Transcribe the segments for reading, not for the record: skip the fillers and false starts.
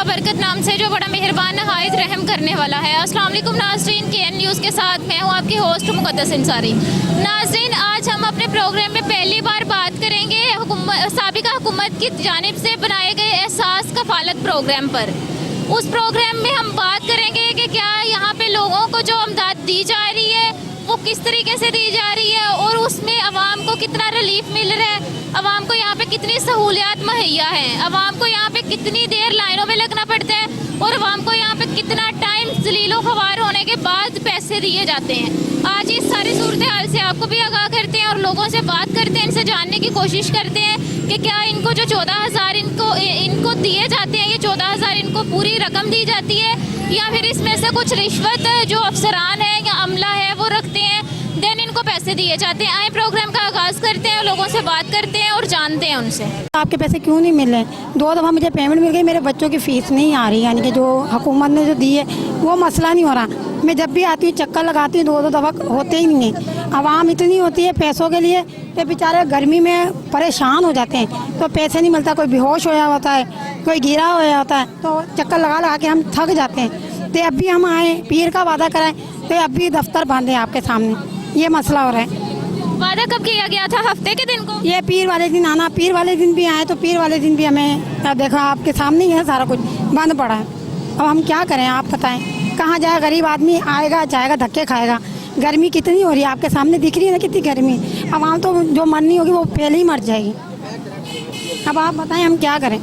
बरकत नाम से, जो बड़ा मेहरबान नहायत रहम करने वाला है। अस्सलाम वालेकुम नाज़रीन, KN न्यूज़ के साथ मैं हूँ आपकी होस्ट मुक़द्दस अंसारी। नाज़रीन, आज हम अपने प्रोग्राम में पहली बार बात करेंगे साबिका हुकूमत की जानिब से बनाए गए एहसास कफ़ालत प्रोग्राम पर। उस प्रोग्राम में हम बात करेंगे कि क्या यहाँ पे लोगों को जो अमदाद दी जा रही है वो किस तरीके से दी जा रही है और उसमें आवाम को कितना रिलीफ मिल रहा है, आवाम को यहाँ पे कितनी सहूलियात मुहैया हैं, आवाम को यहाँ पे कितनी देर लाइनों में लगना पड़ता है और आवाम को यहाँ पे कितना टाइम जलीलो ख़वार होने के बाद पैसे दिए जाते हैं। आज इस सारी सूरत हाल से आपको भी आगाह करते हैं और लोगों से बात करते हैं, इनसे जानने की कोशिश करते हैं कि क्या इनको जो 14,000 इनको दिए जाते हैं, ये 14,000 इनको पूरी रकम दी जाती है या फिर इसमें से कुछ रिश्वत जो अफसरान है या अमला है वो रखते हैं, देन इनको पैसे दिए जाते हैं। आए प्रोग्राम का आगाज़ करते हैं, लोगों से बात करते हैं और जानते हैं उनसे। आपके पैसे क्यों नहीं मिल रहे? 2 दफ़ा मुझे पेमेंट मिल गई, मेरे बच्चों की फ़ीस नहीं आ रही, यानी कि जो हुकूमत ने जो दी है वो मसला नहीं हो रहा। मैं जब भी आती हूँ चक्कर लगाती हूँ, 2 दफ़ा होते ही नहीं है। आवाम इतनी होती है पैसों के लिए कि बेचारे गर्मी में परेशान हो जाते हैं, तो पैसे नहीं मिलता, कोई बेहोश होया होता है, कोई गिरा होया होता है, तो चक्कर लगा लगा के हम थक जाते हैं। तो अब भी हम आए, पीर का वादा कराएं, तो अब भी दफ्तर बांधे आपके सामने, ये मसला हो रहा है। वादा कब किया गया था? हफ्ते के दिन को? ये पीर वाले दिन आना, पीर वाले दिन भी आए तो पीर वाले दिन भी हमें देखा आपके सामने ही है, सारा कुछ बंद पड़ा है। अब हम क्या करें, आप बताएं, कहाँ जाए? गरीब आदमी आएगा जाएगा धक्के खाएगा। गर्मी कितनी हो रही है, आपके सामने दिख रही है ना कितनी गर्मी। अब हम तो जो मरनी होगी वो पहले ही मर जाएगी। अब आप बताएं हम क्या करें?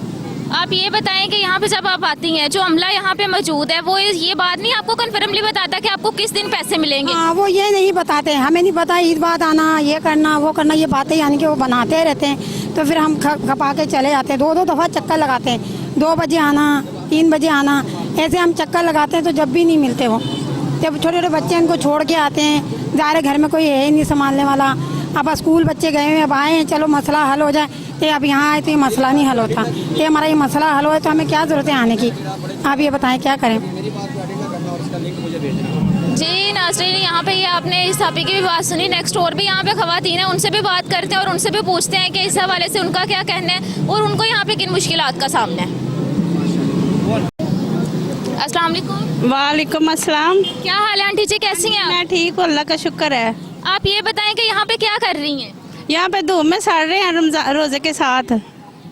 आप ये बताएं कि यहाँ पे जब आप आती हैं, जो अमला यहाँ पे मौजूद है वो ये बात नहीं आपको कन्फर्मली बताता कि आपको किस दिन पैसे मिलेंगे? हाँ, वो ये नहीं बताते, हमें नहीं पता ईद बाद आना, ये करना वो करना, ये बातें यानी कि वो बनाते रहते हैं। तो फिर हम खपा के चले जाते हैं, 2 दफ़ा चक्कर लगाते हैं, 2 बजे आना, 3 बजे आना, ऐसे हम चक्कर लगाते हैं तो जब भी नहीं मिलते वो। जब छोटे छोटे बच्चे इनको छोड़ के आते हैं, ज़ाहिर घर में कोई है ही नहीं संभालने वाला। अब स्कूल बच्चे गए हुए, अब आए हैं, चलो मसला हल हो जाए, तो अब यहाँ आए तो ये मसला नहीं हल होता। ये हमारा ये मसला हल हो तो हमें क्या ज़रूरत है आने की? आप ये बताएं क्या करें? जी नाज़रीन, यहाँ पे ये आपने इस टॉपिक की भी बात सुनी। नेक्स्ट और भी यहाँ पे ख़वातीन हैं, उनसे भी बात करते हैं और उनसे भी पूछते हैं कि इस हवाले से उनका क्या कहना है और उनको यहाँ पे किन मुश्किलात का सामना है। अस्सलाम वालेकुम। वालेकुम अस्सलाम। क्या हाल है आंटी जी, कैसी हैं आप? मैं ठीक हूँ, अल्लाह का शुक्र है। आप ये बताएं कि यहाँ पे क्या कर रही हैं? यहाँ पे धूप में सड़ रहे हैं रमजान रोजे के साथ।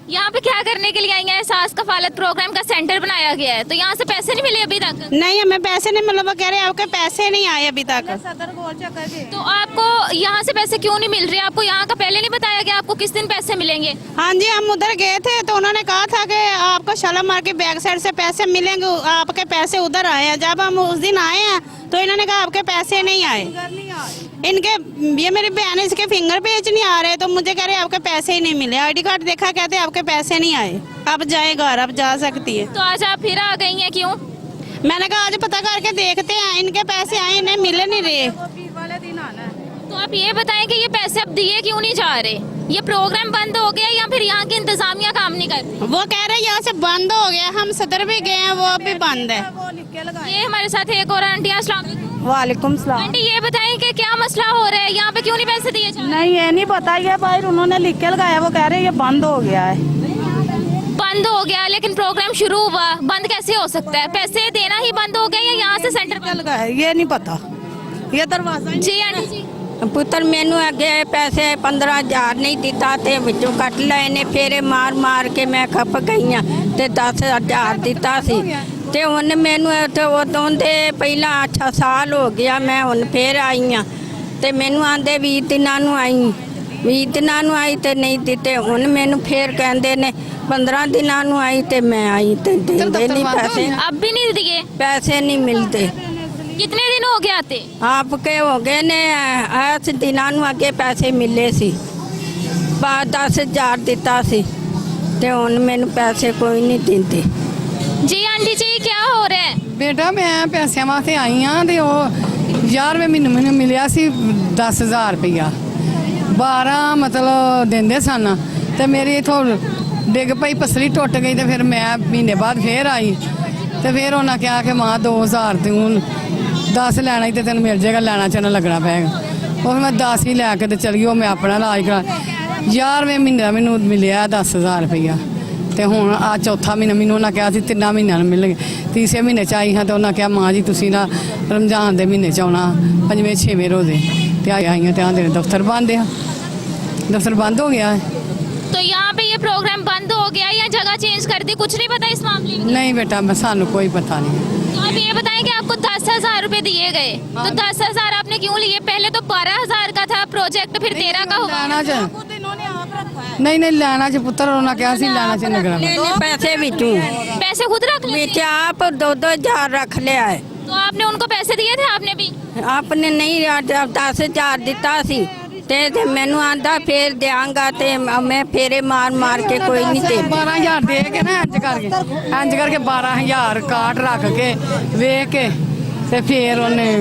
यहाँ पे क्या करने के लिए आई हैं? एहसास कफ़ालत प्रोग्राम का सेंटर बनाया गया है, तो यहाँ से पैसे नहीं मिले अभी तक? नहीं, हमें पैसे नहीं मिले, वो कह रहे हैं आपके पैसे नहीं आए अभी तक। तो आपको यहाँ से पैसे क्यों नहीं मिल रहे? आपको यहाँ का पहले नहीं बताया गया आपको किस दिन पैसे मिलेंगे? हाँ जी, हम उधर गए थे तो उन्होंने कहा था कि आपको शाला मार के बैक साइड से पैसे मिलेंगे, आपके पैसे उधर आए हैं। जब हम उस दिन आए हैं तो इन्होंने कहा आपके पैसे नहीं आए। इनके ये मेरी बहन, इसके फिंगर पेज नहीं आ रहे, तो मुझे कह रहे आपके पैसे ही नहीं मिले। ID कार्ड देखा, कहते आपके पैसे नहीं आए, अब जाए घर, अब जा सकती है। तो आज आप फिर आ गई हैं, क्यों? मैंने कहा आज पता करके देखते हैं, इनके पैसे आए, इन्हें मिले नहीं रहे। तो आप ये बताएं कि ये पैसे अब दिए क्यों नहीं जा रहे? ये प्रोग्राम बंद हो गया या फिर यहाँ की इंतजामिया काम नहीं कर रही? वो कह रहे हैं यहाँ से बंद हो गया, हम सदर भी गए हैं, वो अभी बंद है। ये हमारे साथ एक और आंटी। अस्सलाम वालेकुम। वालेकुम सलाम। आंटी ये बताएं कि क्या मसला हो रहा है, यहाँ पे क्यों नहीं पैसे दिए जा रहे? नहीं, ये नहीं पता, ये भाई उन्होंने लिख के लगाया, वो कह रहे हैं ये बंद हो गया है। बंद हो गया, लेकिन प्रोग्राम शुरू हुआ, बंद कैसे हो सकता है? पैसे देना ही बंद हो गया या यहाँ से सेंटर बंद? लगाया ये नहीं पता, ये दरवाजा। जी आंटी जी। पुत्र मैनू अगे पैसे 15,000 नहीं दिता ते विचों कट लए ने, फेरे मार मार के मैं खप गई हाँ ते 10,000 दिता सी ते हुण मैनू ते उदों दे पहला 6 साल हो गया, मैं हुण फिर आई हाँ ते मैनू आंदे 20 दिनां नूं आई, 20 दिनां नूं आई ते नहीं दिते। हुण मैनू फिर कहंदे ने 15 दिनां नूं आई ते मैं आई ते देंदे नहीं पैसे। अब भी नहीं दिए? पैसे नहीं मिलते। कितने दिन हो गए आते? आपके हो गए ने 8 दिनां नूं अगे पैसे मिले सी, 10,000 दिता सी ते हुण मैनू पैसे कोई नहीं दिंदे। जी आंटी जी, क्या हो रहा है? बेटा मैं पैसों वास्ते आई हाँ तो 11वें महीने मैंने मिलिया सी 10,000 रुपया, 12 मतलब देंदे सन तो मेरी इथों डिग पई, पसली टुट गई तो फिर मैं महीने बाद फिर आई तो फिर उन्हें कहा कि मां 2,000 तू 10 लैना ही तो तेन मिल जाएगा, लैना चना लगना पेगा। और मैं 10 ही लैके तो चली गई, मैं अपना इलाज करा। 11वें महीने का मैनू मिलिया 10,000 रुपया ਤੇ ਹੁਣ ਆ ਚੌਥਾ ਮਹੀਨਾ ਮੈਨੂੰ ਉਹਨਾਂ ਕਿਹਾ ਸੀ 3 ਮਹੀਨਿਆਂ ਨੂੰ ਮਿਲਣਗੇ। ਤੀਸਰੇ ਮਹੀਨੇ 'ਚ ਆਈ ਹਾਂ ਤੇ ਉਹਨਾਂ ਕਿਹਾ ਮਾਂ ਜੀ ਤੁਸੀਂ ਨਾ ਰਮਜ਼ਾਨ ਦੇ ਮਹੀਨੇ 'ਚ ਆਉਣਾ 5ਵੇਂ 6ਵੇਂ ਰੋਜ਼ੇ ਤੇ ਆਈਆਂ ਤੇ ਆਂਦੇ ਦਫ਼ਤਰ ਬੰਦ ਆ, दफ्तर बंद हो गया है। तो यहाँ पे ये प्रोग्राम बंद हो गया या जगह चेंज कर दी, कुछ नहीं पता इस मामले में? नहीं बेटा मैं सानू कोई पता नहीं। तो आप ये बताएं कि आपको 10,000 रुपए दिए गए, तो 10,000 आपने क्यों लिए? पहले तो 12,000 का था प्रोजेक्ट, फिर 13 का हुआ। लाना च नहीं लाना च पुत्र उन्होंने क्या सी लाना च नगर में पैसे बिचू पैसे खुद रख लिए? बिच आप 2-2 रख लिया है। तो आपने उनको पैसे दिए थे? आपने भी? आपने नहीं 10,000 दिता सी ते मैनू आंदा फिर देंगा ते मैं फेरे मार के कोई नहीं दे 12,000 दे के ना इंज करके 12,000 काट रख के वेख के ते फिर उन्हें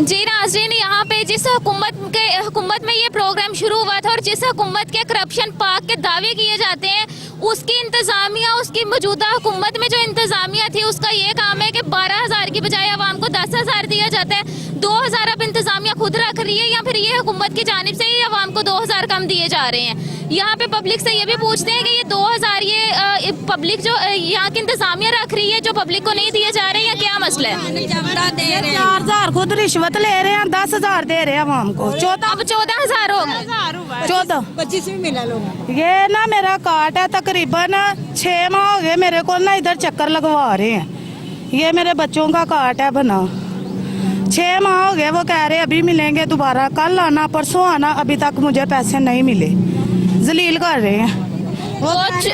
जी नाज़रीन, यहाँ पे जिस हुकूमत में ये प्रोग्राम शुरू हुआ था और जिस हुकूमत के करप्शन पाक के दावे किए जाते हैं, उसकी इंतज़ामिया, उसकी मौजूदा हुकूमत में जो इंतज़ामिया थी उसका ये काम है कि 12,000 की बजाय आवाम को 10,000 दिया जाता है। 2,000 अब इंतज़ामिया खुद रख रही है या फिर ये हुकूमत की जानिब से ही आवाम को 2,000 कम दिए जा रहे हैं। यहाँ पे पब्लिक से ये भी पूछते हैं कि ये 2,000 ये पब्लिक जो यहाँ की इंतज़ामिया रख रही है, जो पब्लिक को नहीं दिए जा रहे हैं, या क्या मसला है? 4,000 खुद रिश्वत ले रहे हैं, 10,000 दे रहे हैं आवाम को। 14 अब 14,000 हो गए। 14 25 भी मिला लोग। ये ना मेरा कार्ड है, तकरीबन 6 माह हो गए मेरे को ना इधर चक्कर लगवा रहे हैं। ये मेरे बच्चों का कार्ड है बना, 6 माह हो गए। वो कह रहे अभी मिलेंगे दोबारा, कल आना परसों आना, अभी तक मुझे पैसे नहीं मिले। जलील कर रहे हैं वो,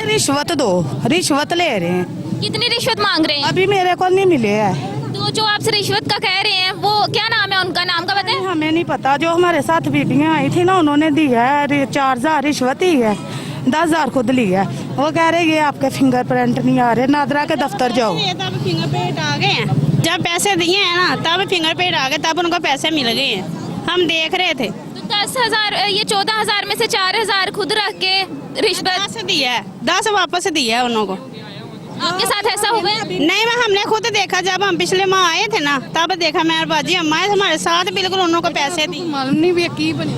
रिश्वत दो, रिश्वत ले रहे हैं। कितनी रिश्वत मांग रहे हैं? अभी मेरे को नहीं मिले है। तो जो आपसे रिश्वत का कह रहे हैं वो क्या नाम है उनका? नाम का बताएं। हमें नहीं पता, जो हमारे साथ बीबियाँ आई थी ना उन्होंने दिया है 4,000 रिश्वत ही है, 10,000 खुद लिया है। वो कह रहे ये आपके फिंगरप्रिंट नहीं आ रहे, नादरा के दफ्तर जाओ। ये तब फिंगरप्रिंट आ गए हैं, जब पैसे दिए हैं ना तब फिंगरप्रिंट आ गए, तब उनको पैसे मिल गए हैं, हम देख रहे थे। तो 10,000 ये 14,000 में से 4,000 खुद रख के रिश्वत 10 दिया है, 10 वापस दिया है उन लोगों को। आपके साथ ऐसा हुआ है? नहीं, मैं हमने खुद देखा, जब हम पिछले माह आए थे ना तब देखा। मैं और बाजी अम्मा हमारे साथ बिल्कुल उन लोगों को पैसे दिए। मालूम नहीं भी की बनी।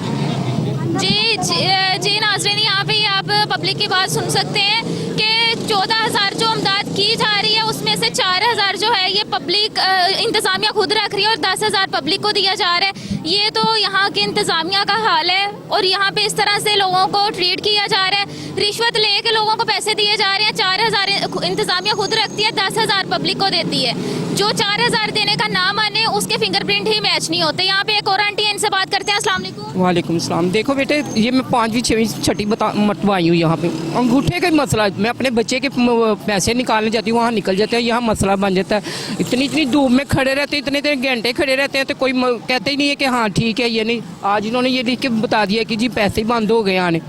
जी नाज़रीन, यहाँ पे आप पब्लिक की बात सुन सकते हैं कि 14,000 जो इमदाद की जा रही है उसमें से 4,000 जो है ये पब्लिक इंतज़ामिया खुद रख रही है और 10,000 पब्लिक को दिया जा रहा है। ये तो यहाँ के इंतज़ामिया का हाल है और यहाँ पे इस तरह से लोगों को ट्रीट किया जा रहा है। रिश्वत ले के लोगों को पैसे दिए जा रहे हैं। 4,000 इंतज़ामिया खुद रखती है, 10,000 पब्लिक को देती है। जो 4,000 देने का नाम आने उसके फिंगरप्रिंट ही मैच नहीं होते। यहाँ पे एक और आंटी है, इनसे बात करते हैं। अस्सलाम वालेकुम। वालेकुम सलाम। देखो बेटे, ये मैं 5वीं 6वीं 6ठी मरतबा आई हूँ यहाँ पे। अंगूठे का मसला, मैं अपने बच्चे के पैसे निकालने जाती हूँ, वहाँ निकल जाते हैं, यहाँ मसला बन जाता है। इतनी धूप में खड़े रहते हैं, इतने घंटे खड़े रहते हैं, तो कोई कहते ही नहीं है कि हाँ ठीक है। ये नहीं, आज इन्होंने ये लिख के बता दिया कि जी पैसे ही बंद हो गए आने।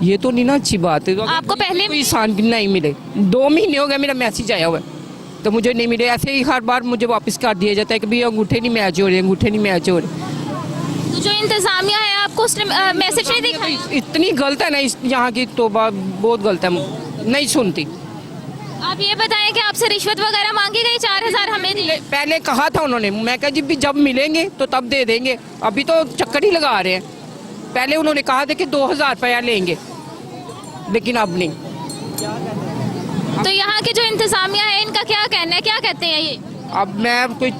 ये तो नहीं ना अच्छी बात है। आपको पहले कोई इंसान नहीं मिले, 2 महीने हो गए मेरा मैसेज आया हुआ है तो मुझे नहीं मिले। ऐसे ही हर बार मुझे वापस कर दिया जाता है कि भाई अंगूठे नहीं मैच हो रहे, अंगूठे नहीं मैच हो रहे। तो जो इंतज़ामिया है आपको उसने मैसेज नहीं दिखाया? इतनी गलत है ना यहाँ की, तौबा बहुत गलत है, नहीं सुनती। आप ये बताएं कि आपसे रिश्वत वगैरह मांगी गई? 4,000 हमें दिए। पहले कहा था उन्होंने, मैं कहा जी भी जब मिलेंगे तो तब दे देंगे, अभी तो चक्कर ही लगा रहे हैं। पहले उन्होंने कहा था कि 2,000 रुपया लेंगे, लेकिन अब नहीं। तो यहाँ की जो इंतज़ामिया है इनका क्या कहना है, क्या कहते हैं ये? अब मैं कोई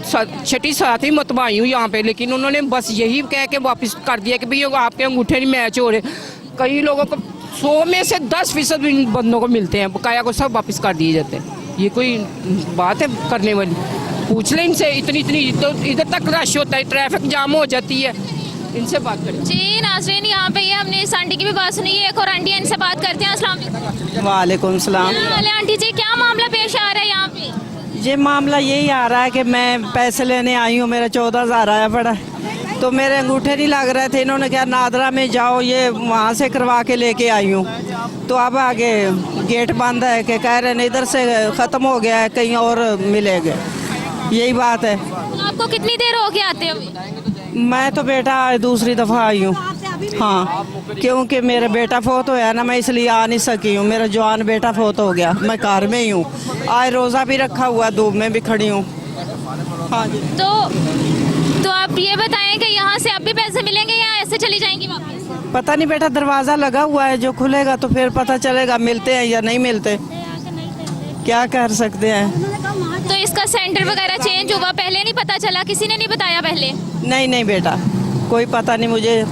6ठी 7वीं मरतबा आई हूँ यहाँ पे, लेकिन उन्होंने बस यही कह के वापस कर दिया कि भाई आपके अंगूठे नहीं मैच हो रहे। कई लोगों को 100 में से 10% बंदों को मिलते हैं, बकाया को सब वापस कर दिए जाते हैं। ये कोई बात है करने वाली? पूछ लें इनसे। इतनी तो इधर तक रश होता है, ट्रैफिक जाम हो जाती है, इनसे बात करें। जी नाज़रीन, यहाँ पे ये हमने इस आंटी की भी बात सुनी है। एक और आंटी है, इनसे बात करते हैं। अस्सलाम वालेकुम। वालेकुम सलाम। क्या हाल है आंटी जी, क्या मामला पेश आ रहा है यहाँ पे? ये मामला यही आ रहा है कि मैं पैसे लेने आई हूँ, मेरा 14,000 आया पड़ा, तो मेरे अंगूठे नहीं लग रहे थे। इन्होंने कहा नादरा में जाओ, ये वहाँ से करवा के लेके आई हूँ। तो अब आगे गेट बंद है कि कह रहे हैं इधर से ख़त्म हो गया है, कहीं और मिलेगा। यही बात है। तो आपको कितनी देर हो गया आते हुए? मैं तो बेटा दूसरी दफ़ा आई हूँ। हाँ, क्योंकि मेरा बेटा फोत होया ना, मैं इसलिए आ नहीं सकी हूँ। मेरा जवान बेटा फोत हो गया, मैं कार में ही हूँ। आज रोज़ा भी रखा हुआ, धूप में भी खड़ी हूँ। हाँ जी। तो आप ये बताएं कि यहाँ से अब भी पैसे मिलेंगे या ऐसे चली जाएंगी वापस? पता नहीं बेटा, दरवाज़ा लगा हुआ है, जो खुलेगा तो फिर पता चलेगा मिलते हैं या नहीं मिलते, क्या कर सकते हैं। तो इसका सेंटर वगैरह चेंज हुआ, पहले नहीं पता चला, किसी ने नहीं बताया पहले? नहीं नहीं बेटा, कोई पता नहीं, मुझे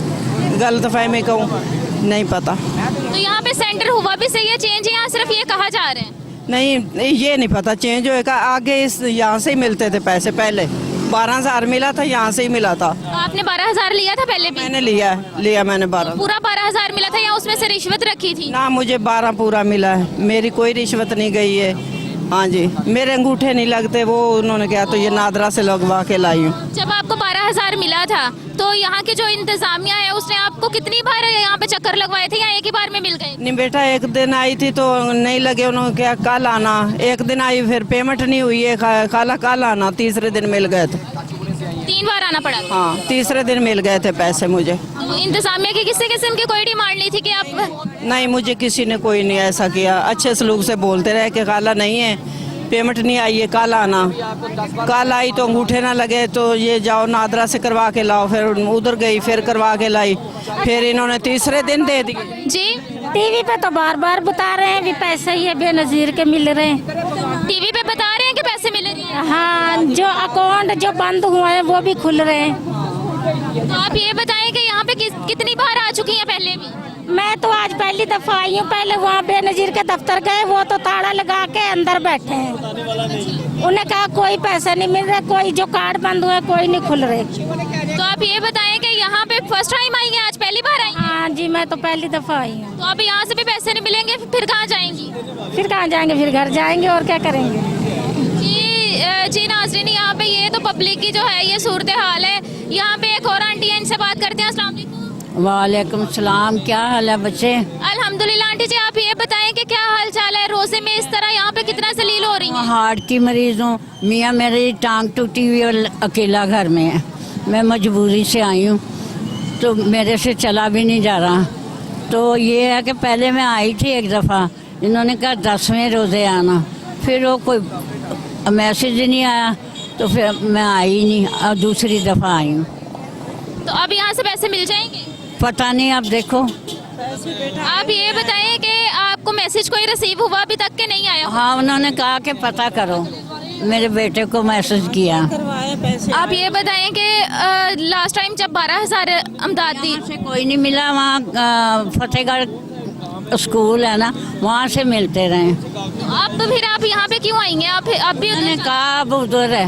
गलतफहमी कहूँ, नहीं पता। तो यहाँ पे सेंटर हुआ भी सही है चेंज, यहाँ सिर्फ ये कहा जा रहे हैं? नहीं ये नहीं पता चेंज होएगा, आगे इस यहाँ से ही मिलते थे पैसे, पहले 12,000 मिला था, यहाँ से ही मिला था। तो आपने 12,000 लिया था पहले भी? मैंने लिया मैंने 12। पूरा 12,000 मिला था या उसमें से रिश्वत रखी थी? ना, मुझे 12 पूरा मिला है, मेरी कोई रिश्वत नहीं गई है। हाँ जी, मेरे अंगूठे नहीं लगते, वो उन्होंने कहा तो ये नादरा से लगवा के लाई हूँ। जब आपको 12,000 मिला था तो यहाँ की जो इंतजामिया है उसने आपको कितनी बार यहाँ पे चक्कर लगवाए थे या एक ही बार में मिल गए? नहीं बेटा, एक दिन आई थी तो नहीं लगे, उन्होंने कहा कल आना। एक दिन आई, फिर पेमेंट नहीं हुई है, खाला कल आना, तीसरे दिन मिल गए थे। 3 बार आना पड़ा? हाँ, तीसरे दिन मिल गए थे पैसे मुझे। तो इंतजामिया की किसी किस्म की कोई डिमांड नहीं थी कि आप? नहीं, मुझे किसी ने कोई नहीं ऐसा किया, अच्छे सलूक से बोलते रहे कि खाला नहीं है, पेमेंट नहीं आई है, कल आना। कल आई तो अंगूठे ना लगे तो ये जाओ नादरा से करवा के लाओ, फिर उधर गई, फिर करवा के लाई, फिर इन्होंने तीसरे दिन दे दिए। जी, टीवी पे तो बार बार बता रहे हैं भी पैसे ये बेनजीर के मिल रहे हैं। टीवी पे बता रहे हैं कि पैसे मिल रहे हैं? हाँ, जो अकाउंट जो बंद हुए हैं वो भी खुल रहे हैं। तो आप ये बताएं कि यहाँ पे कितनी बार आ चुकी हैं पहले भी? मैं तो आज पहली दफा आई हूँ, पहले वहाँ बेनजीर के दफ्तर गए, वो तो ताला लगा के अंदर बैठे हैं। उन्हें कहा कोई पैसे नहीं मिल रहे, कोई जो कार्ड बंद हुए कोई नहीं खुल रहे। तो आप ये बताएं कि यहाँ पे फर्स्ट टाइम आई हैं, आज पहली बार आई हैं? हाँ जी, मैं तो पहली दफा आई हूँ। तो अब यहाँ से भी पैसे नहीं मिलेंगे, फिर कहाँ जाएंगी? फिर कहाँ जाएंगे, फिर घर जाएंगे और क्या करेंगे। जी नाज़रीन, यहाँ पे ये तो पब्लिक की जो है ये सूरत हाल है। यहाँ पे एक और आंटी है, इनसे बात करते हैं। अस्सलाम वालेकुम। वालेकुम सलाम, क्या हाल है बच्चे? अल्हम्दुलिल्लाह। आंटी जी, आप ये बताएं कि क्या हाल चाल है, रोजे में इस तरह यहाँ पे कितना जलील हो रही है? हार्ट की मरीज हूँ, मियाँ मेरी टांग टूटी हुई और अकेला घर में है, मैं मजबूरी से आई हूँ, तो मेरे से चला भी नहीं जा रहा। तो ये है कि पहले मैं आई थी एक दफ़ा, इन्होंने कहा 10वें रोज़े आना, फिर वो कोई मैसेज ही नहीं आया, तो फिर मैं आई नहीं, अब दूसरी दफ़ा आई हूँ। तो अब यहाँ से पैसे मिल जाएंगे? पता नहीं, अब देखो। आप ये बताएं कि आपको मैसेज कोई रिसीव हुआ अभी तक के नहीं आया? हाँ, उन्होंने कहा कि पता करो, मेरे बेटे को मैसेज किया। आप ये बताएं कि लास्ट टाइम जब 12,000 अमदाद दी, से कोई नहीं मिला, वहाँ फतेहगढ़ स्कूल है ना, वहाँ से मिलते रहे। अब फिर आप यहाँ पे क्यों आई हैं? आप भी उन्होंने कहा अब उधर है।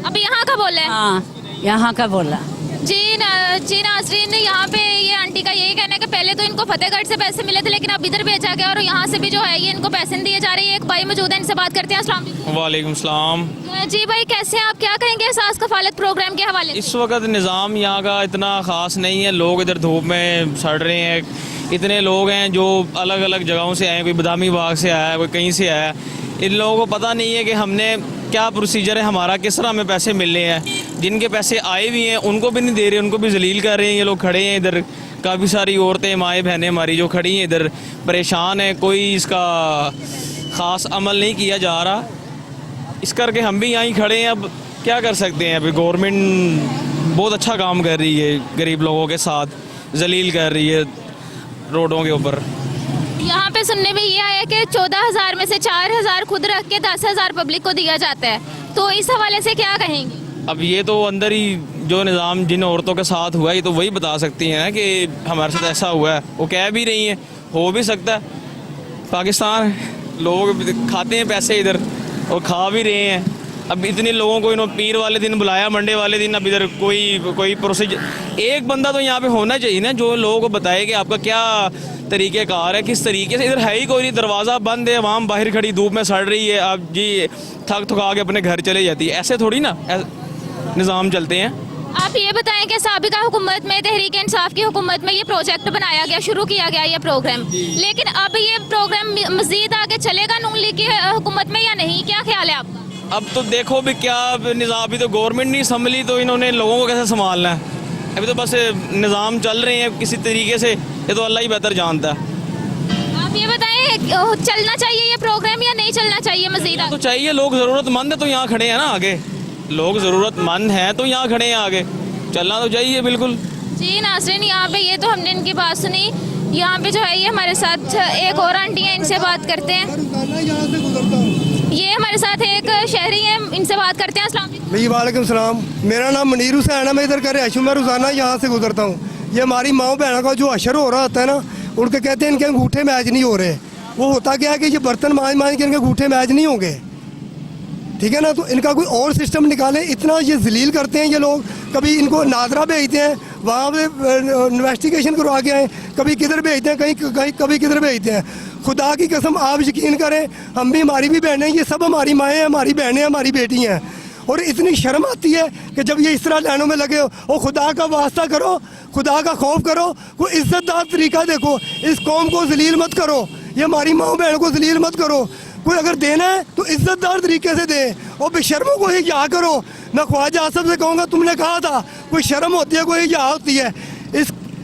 अब यहाँ का बोला है? हाँ, यहाँ का बोला। जी नाज़रीन, यहाँ पे ये आंटी का यही कहना है कि पहले तो इनको फतेहगढ़ से पैसे मिले थे, लेकिन अब इधर भेजा गया और यहाँ से भी जो है ये इनको पैसे नहीं दिए जा रहे हैं। एक भाई मौजूद है, इनसे बात करते हैं। अस्सलाम वालेकुम। वालेकुम सलाम। जी भाई, कैसे हैं आप? क्या कहेंगे एहसास कफालत प्रोग्राम के हवाले से? इस वक्त निज़ाम यहाँ का इतना ख़ास नहीं है, लोग इधर धूप में सड़ रहे हैं। इतने लोग हैं जो अलग अलग जगहों से आए, कोई बदामी बाग से आया है, कोई कहीं से आया है। इन लोगों को पता नहीं है कि हमने क्या प्रोसीजर है हमारा, किस तरह हमें पैसे मिलने हैं। जिनके पैसे आए भी हैं उनको भी नहीं दे रहे, उनको भी जलील कर रहे हैं। ये लोग खड़े हैं इधर, काफ़ी सारी औरतें, माएँ बहनें हमारी जो खड़ी हैं इधर, परेशान हैं, कोई इसका ख़ास अमल नहीं किया जा रहा। इस करके हम भी यहीं खड़े हैं। अब क्या कर सकते हैं, अभी गवर्नमेंट बहुत अच्छा काम कर रही है, गरीब लोगों के साथ जलील कर रही है रोडों के ऊपर। यहाँ पे सुनने में ये आया कि 14,000 में से 4,000 खुद रख के 10,000 पब्लिक को दिया जाता है, तो इस हवाले से क्या कहेंगे? अब ये तो अंदर ही जो निज़ाम जिन औरतों के साथ हुआ है, ये तो वही बता सकती हैं कि हमारे साथ ऐसा हुआ है। वो कह भी रही हैं, हो भी सकता है। पाकिस्तान लोग खाते हैं पैसे इधर और खा भी रहे हैं। अब इतने लोगों को इन्होंने पीर वाले दिन बुलाया, मंडे वाले दिन, अब इधर कोई प्रोसीजर, एक बंदा तो यहाँ पे होना चाहिए ना जो लोगों को बताए कि आपका क्या तरीक़ेकार है, किस तरीके से। इधर है ही कोई नहीं, दरवाज़ा बंद है, आवाम बाहर खड़ी धूप में सड़ रही है, आप जी थक थका के अपने घर चले जाती है। ऐसे थोड़ी ना निज़ाम चलते हैं। आप ये बताएं कि साबिका हुकूमत में, तहरीक इंसाफ की हुकूमत में ये प्रोजेक्ट बनाया गया, शुरू किया गया ये प्रोग्राम, लेकिन अब ये प्रोग्राम मज़ीद आगे चलेगा नून लीग की हुकूमत में या नहीं? क्या ख्याल है आपका? अब तो देखो भी क्या निज़ाम, अभी तो गवर्नमेंट नहीं संभली तो इन्होंने लोगों को कैसे संभालना है। अभी तो बस निज़ाम चल रहे हैं किसी तरीके से, ये तो अल्लाह ही बेहतर जानता है। आप ये बताएं, चलना चाहिए ये प्रोग्राम या नहीं चलना चाहिए मज़ीद? तो चाहिए, लोग ज़रूरतमंद है तो यहाँ खड़े हैं ना आगे, लोग ज़रूरतमंद हैं तो यहाँ खड़े हैं आगे, चलना तो चाहिए बिल्कुल। जी नाज़रीन, यहाँ पे ये तो हमने इनकी बात सुनी। यहाँ पे जो है ये हमारे साथ एक और आंटी है, इनसे बात करते हैं। ये हमारे साथ एक शहरी है, इनसे बात करते हैं। अस्सलाम वालेकुम। जी वालेकुम सलाम। मेरा नाम मनीर हुसैन है, मैं इधर का रहायशू, मैं रोज़ाना यहाँ से गुजरता हूँ। ये हमारी माओ बहनों का जो अशर हो रहा होता है ना, उनके कहते हैं इनके अंगूठे मैच नहीं हो रहे। वो होता क्या है कि ये बर्तन मांझ मांझ के इनके अंगूठे मैच नहीं होंगे, ठीक है ना। तो इनका कोई और सिस्टम निकालें। इतना ये जलील करते हैं ये लोग। कभी इनको नादरा भेजते हैं, वहाँ पे इन्वेस्टिगेशन करवा के आए, कभी किधर भेजते हैं, कहीं कभी किधर भेजते हैं। खुदा की कसम आप यकीन करें, हम भी, हमारी भी बहनें, ये सब हमारी माएँ हैं, हमारी बहनें हैं, हमारी बेटी हैं। और इतनी शर्म आती है कि जब ये इस तरह लाइनों में लगे हो। और खुदा का वास्ता करो, खुदा का खौफ करो, कोई इज्जतदार तरीका देखो। इस कौम को जलील मत करो, ये हमारी माओ बहनों को जलील मत करो। कोई अगर देना है तो इज्जतदार तरीके से दे, और बेशर्मों को ही क्या करो। मैं ख्वाजा आसफ से कहूँगा, तुमने कहा था कोई शर्म होती है, कोई क्या होती है।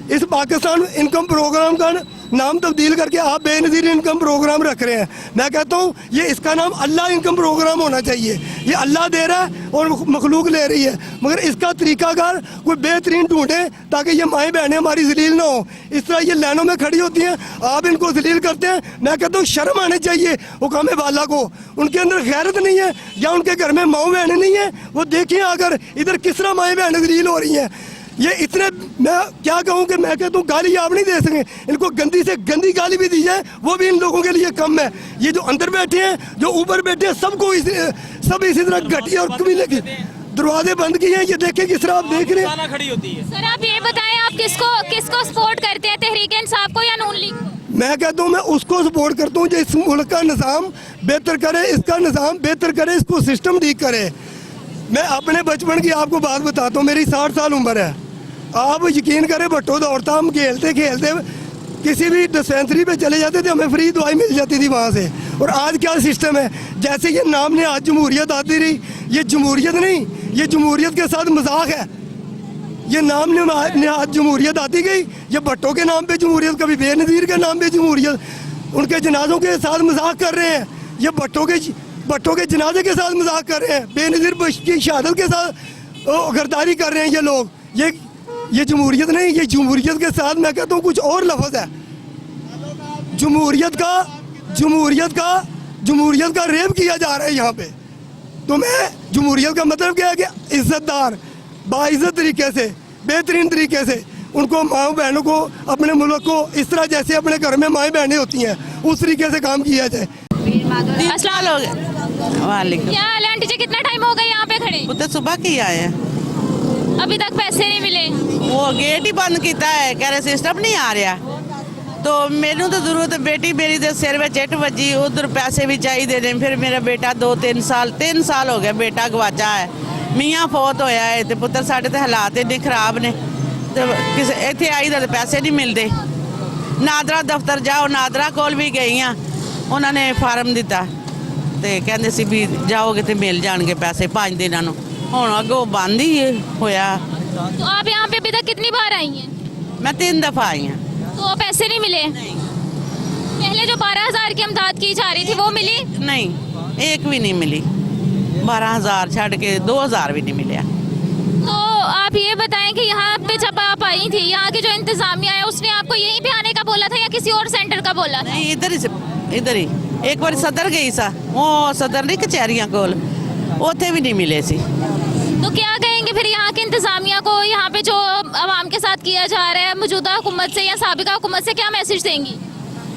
इस पाकिस्तान इनकम प्रोग्राम का नाम तब्दील करके आप बेनज़ीर इनकम प्रोग्राम रख रहे हैं। मैं कहता हूँ ये इसका नाम अल्लाह इनकम प्रोग्राम होना चाहिए। ये अल्लाह दे रहा है और मखलूक ले रही है, मगर इसका तरीकाकार कोई बेहतरीन ढूंढे ताकि ये माएँ बहनें हमारी जलील ना हो। इस तरह ये लाइनों में खड़ी होती हैं, आप इनको जलील करते हैं। मैं कहता हूँ शर्म आनी चाहिए हुकाम वाला को। उनके अंदर गैरत नहीं है या उनके घर में माँ बहनें नहीं है। वो देखिए अगर इधर किस तरह माएँ बहनें जलील हो रही हैं। ये इतने, मैं क्या कहूँ कि मैं कहता हूँ गाली आप नहीं दे सकें। इनको गंदी से गंदी गाली भी दी जाए वो भी इन लोगों के लिए कम है। ये जो अंदर बैठे हैं, जो ऊपर बैठे हैं, सबको सब इसी तरह घटिया और कमीने की दरवाजे बंद किए हैं। ये देखें किस तरह आप देख रहे हैं। खड़ी होती है। सर आप ये बताएं, आप किसको सपोर्ट करते हैं, तहरीक इंसाफ को या नून लीग को? मैं कहता हूँ मैं उसको सपोर्ट करता हूँ जो इस मुल्क का निज़ाम बेहतर करे, इसका निज़ाम बेहतर करे, इसको सिस्टम ठीक करे। मैं अपने बचपन की आपको बात बताता हूँ। मेरी 60 साल उम्र है। आप यकीन करें, भट्टो दौड़ता, हम खेलते खेलते किसी भी डिस्पेंसरी पे चले जाते थे, हमें फ्री दवाई मिल जाती थी वहाँ से। और आज क्या सिस्टम है, जैसे ये नाम ने आज जमहूरियत आती रही, ये जमहूरियत नहीं, ये जमहूरियत के साथ मजाक है। ये नाम ने आज जमहूरियत आती गई। ये भट्टो के नाम पे जमहूरियत, कभी बेनज़ीर के नाम पे जमहूरियत, उनके जनाजों के साथ मजाक कर रहे हैं। ये भट्टो के जनाजे के साथ मजाक कर रहे हैं, बेनज़ीर की शहादत के साथ गरदारी कर रहे हैं ये लोग। ये जमहूरियत नहीं, ये जमहूरियत के साथ मैं कहता हूँ कुछ और लफ्ज़ है। जमहूरियत का रेप किया जा रहा है यहाँ पे। तो मैं, जमहूरियत का मतलब क्या है कि इज्जतदार, बाइज्जत तरीके से, बेहतरीन तरीके से उनको, माँ बहनों को, अपने मुल्क को इस तरह जैसे अपने घर में माएँ बहनें होती हैं उस तरीके से काम किया जाए। अस्सलाम वालेकुम। क्या हाल है आंटी जी, कितना टाइम हो गया यहाँ पे खड़े? वो तो सुबह की आए हैं, अभी तक पैसे नहीं मिले। वो गेट ही बंद किया है, कह रहे सिस्टम नहीं आ रहा। तो मैनू तो जरूरत है, बेटी मेरी तो सिर में चिट वजी, उधर पैसे भी चाहिए ने। फिर मेरा बेटा 3 साल हो गया बेटा गवाचा है। मियाँ फौत होया है तो पुत्र साढ़े तो हालात इन्ने खराब ने। तो किस इतने आई तो पैसे नहीं मिलते। नादरा दफ्तर जाओ, नादरा कोल भी गई हाँ, उन्होंने फार्म दिता तो कहते सी भी जाओगे तो मिल जाएंगे पैसे 5 दिनों ਨੂੰ। ਹੁਣ ਅੱਗੋਂ बंद ही होया। तो आप यहाँ पे अभी तक कितनी बार आई हैं? मैं 3 दफ़ा आई हूँ। तो पैसे नहीं मिले? पहले जो 12,000 की इमदाद की जा रही थी वो मिली? नहीं, एक भी नहीं मिली। 12,000 छड़ के 2,000 भी नहीं मिला। तो आप ये बताएं कि यहाँ पे जब आप आई थी, यहाँ की जो इंतजामिया है उसने आपको यहीं पे आने का बोला था या किसी और सेंटर का बोला था? नहीं, इधर ही एक बार सदर गई सा, वो सदर नहीं कचहरियाँ कोल, उथे भी नहीं मिले सी। तो क्या कहेंगे फिर यहाँ की इंतजामिया को, यहाँ पे जो आवाम के साथ किया जा रहा है, मौजूदा हुकूमत से या साबिका हुकूमत से क्या मैसेज देंगी?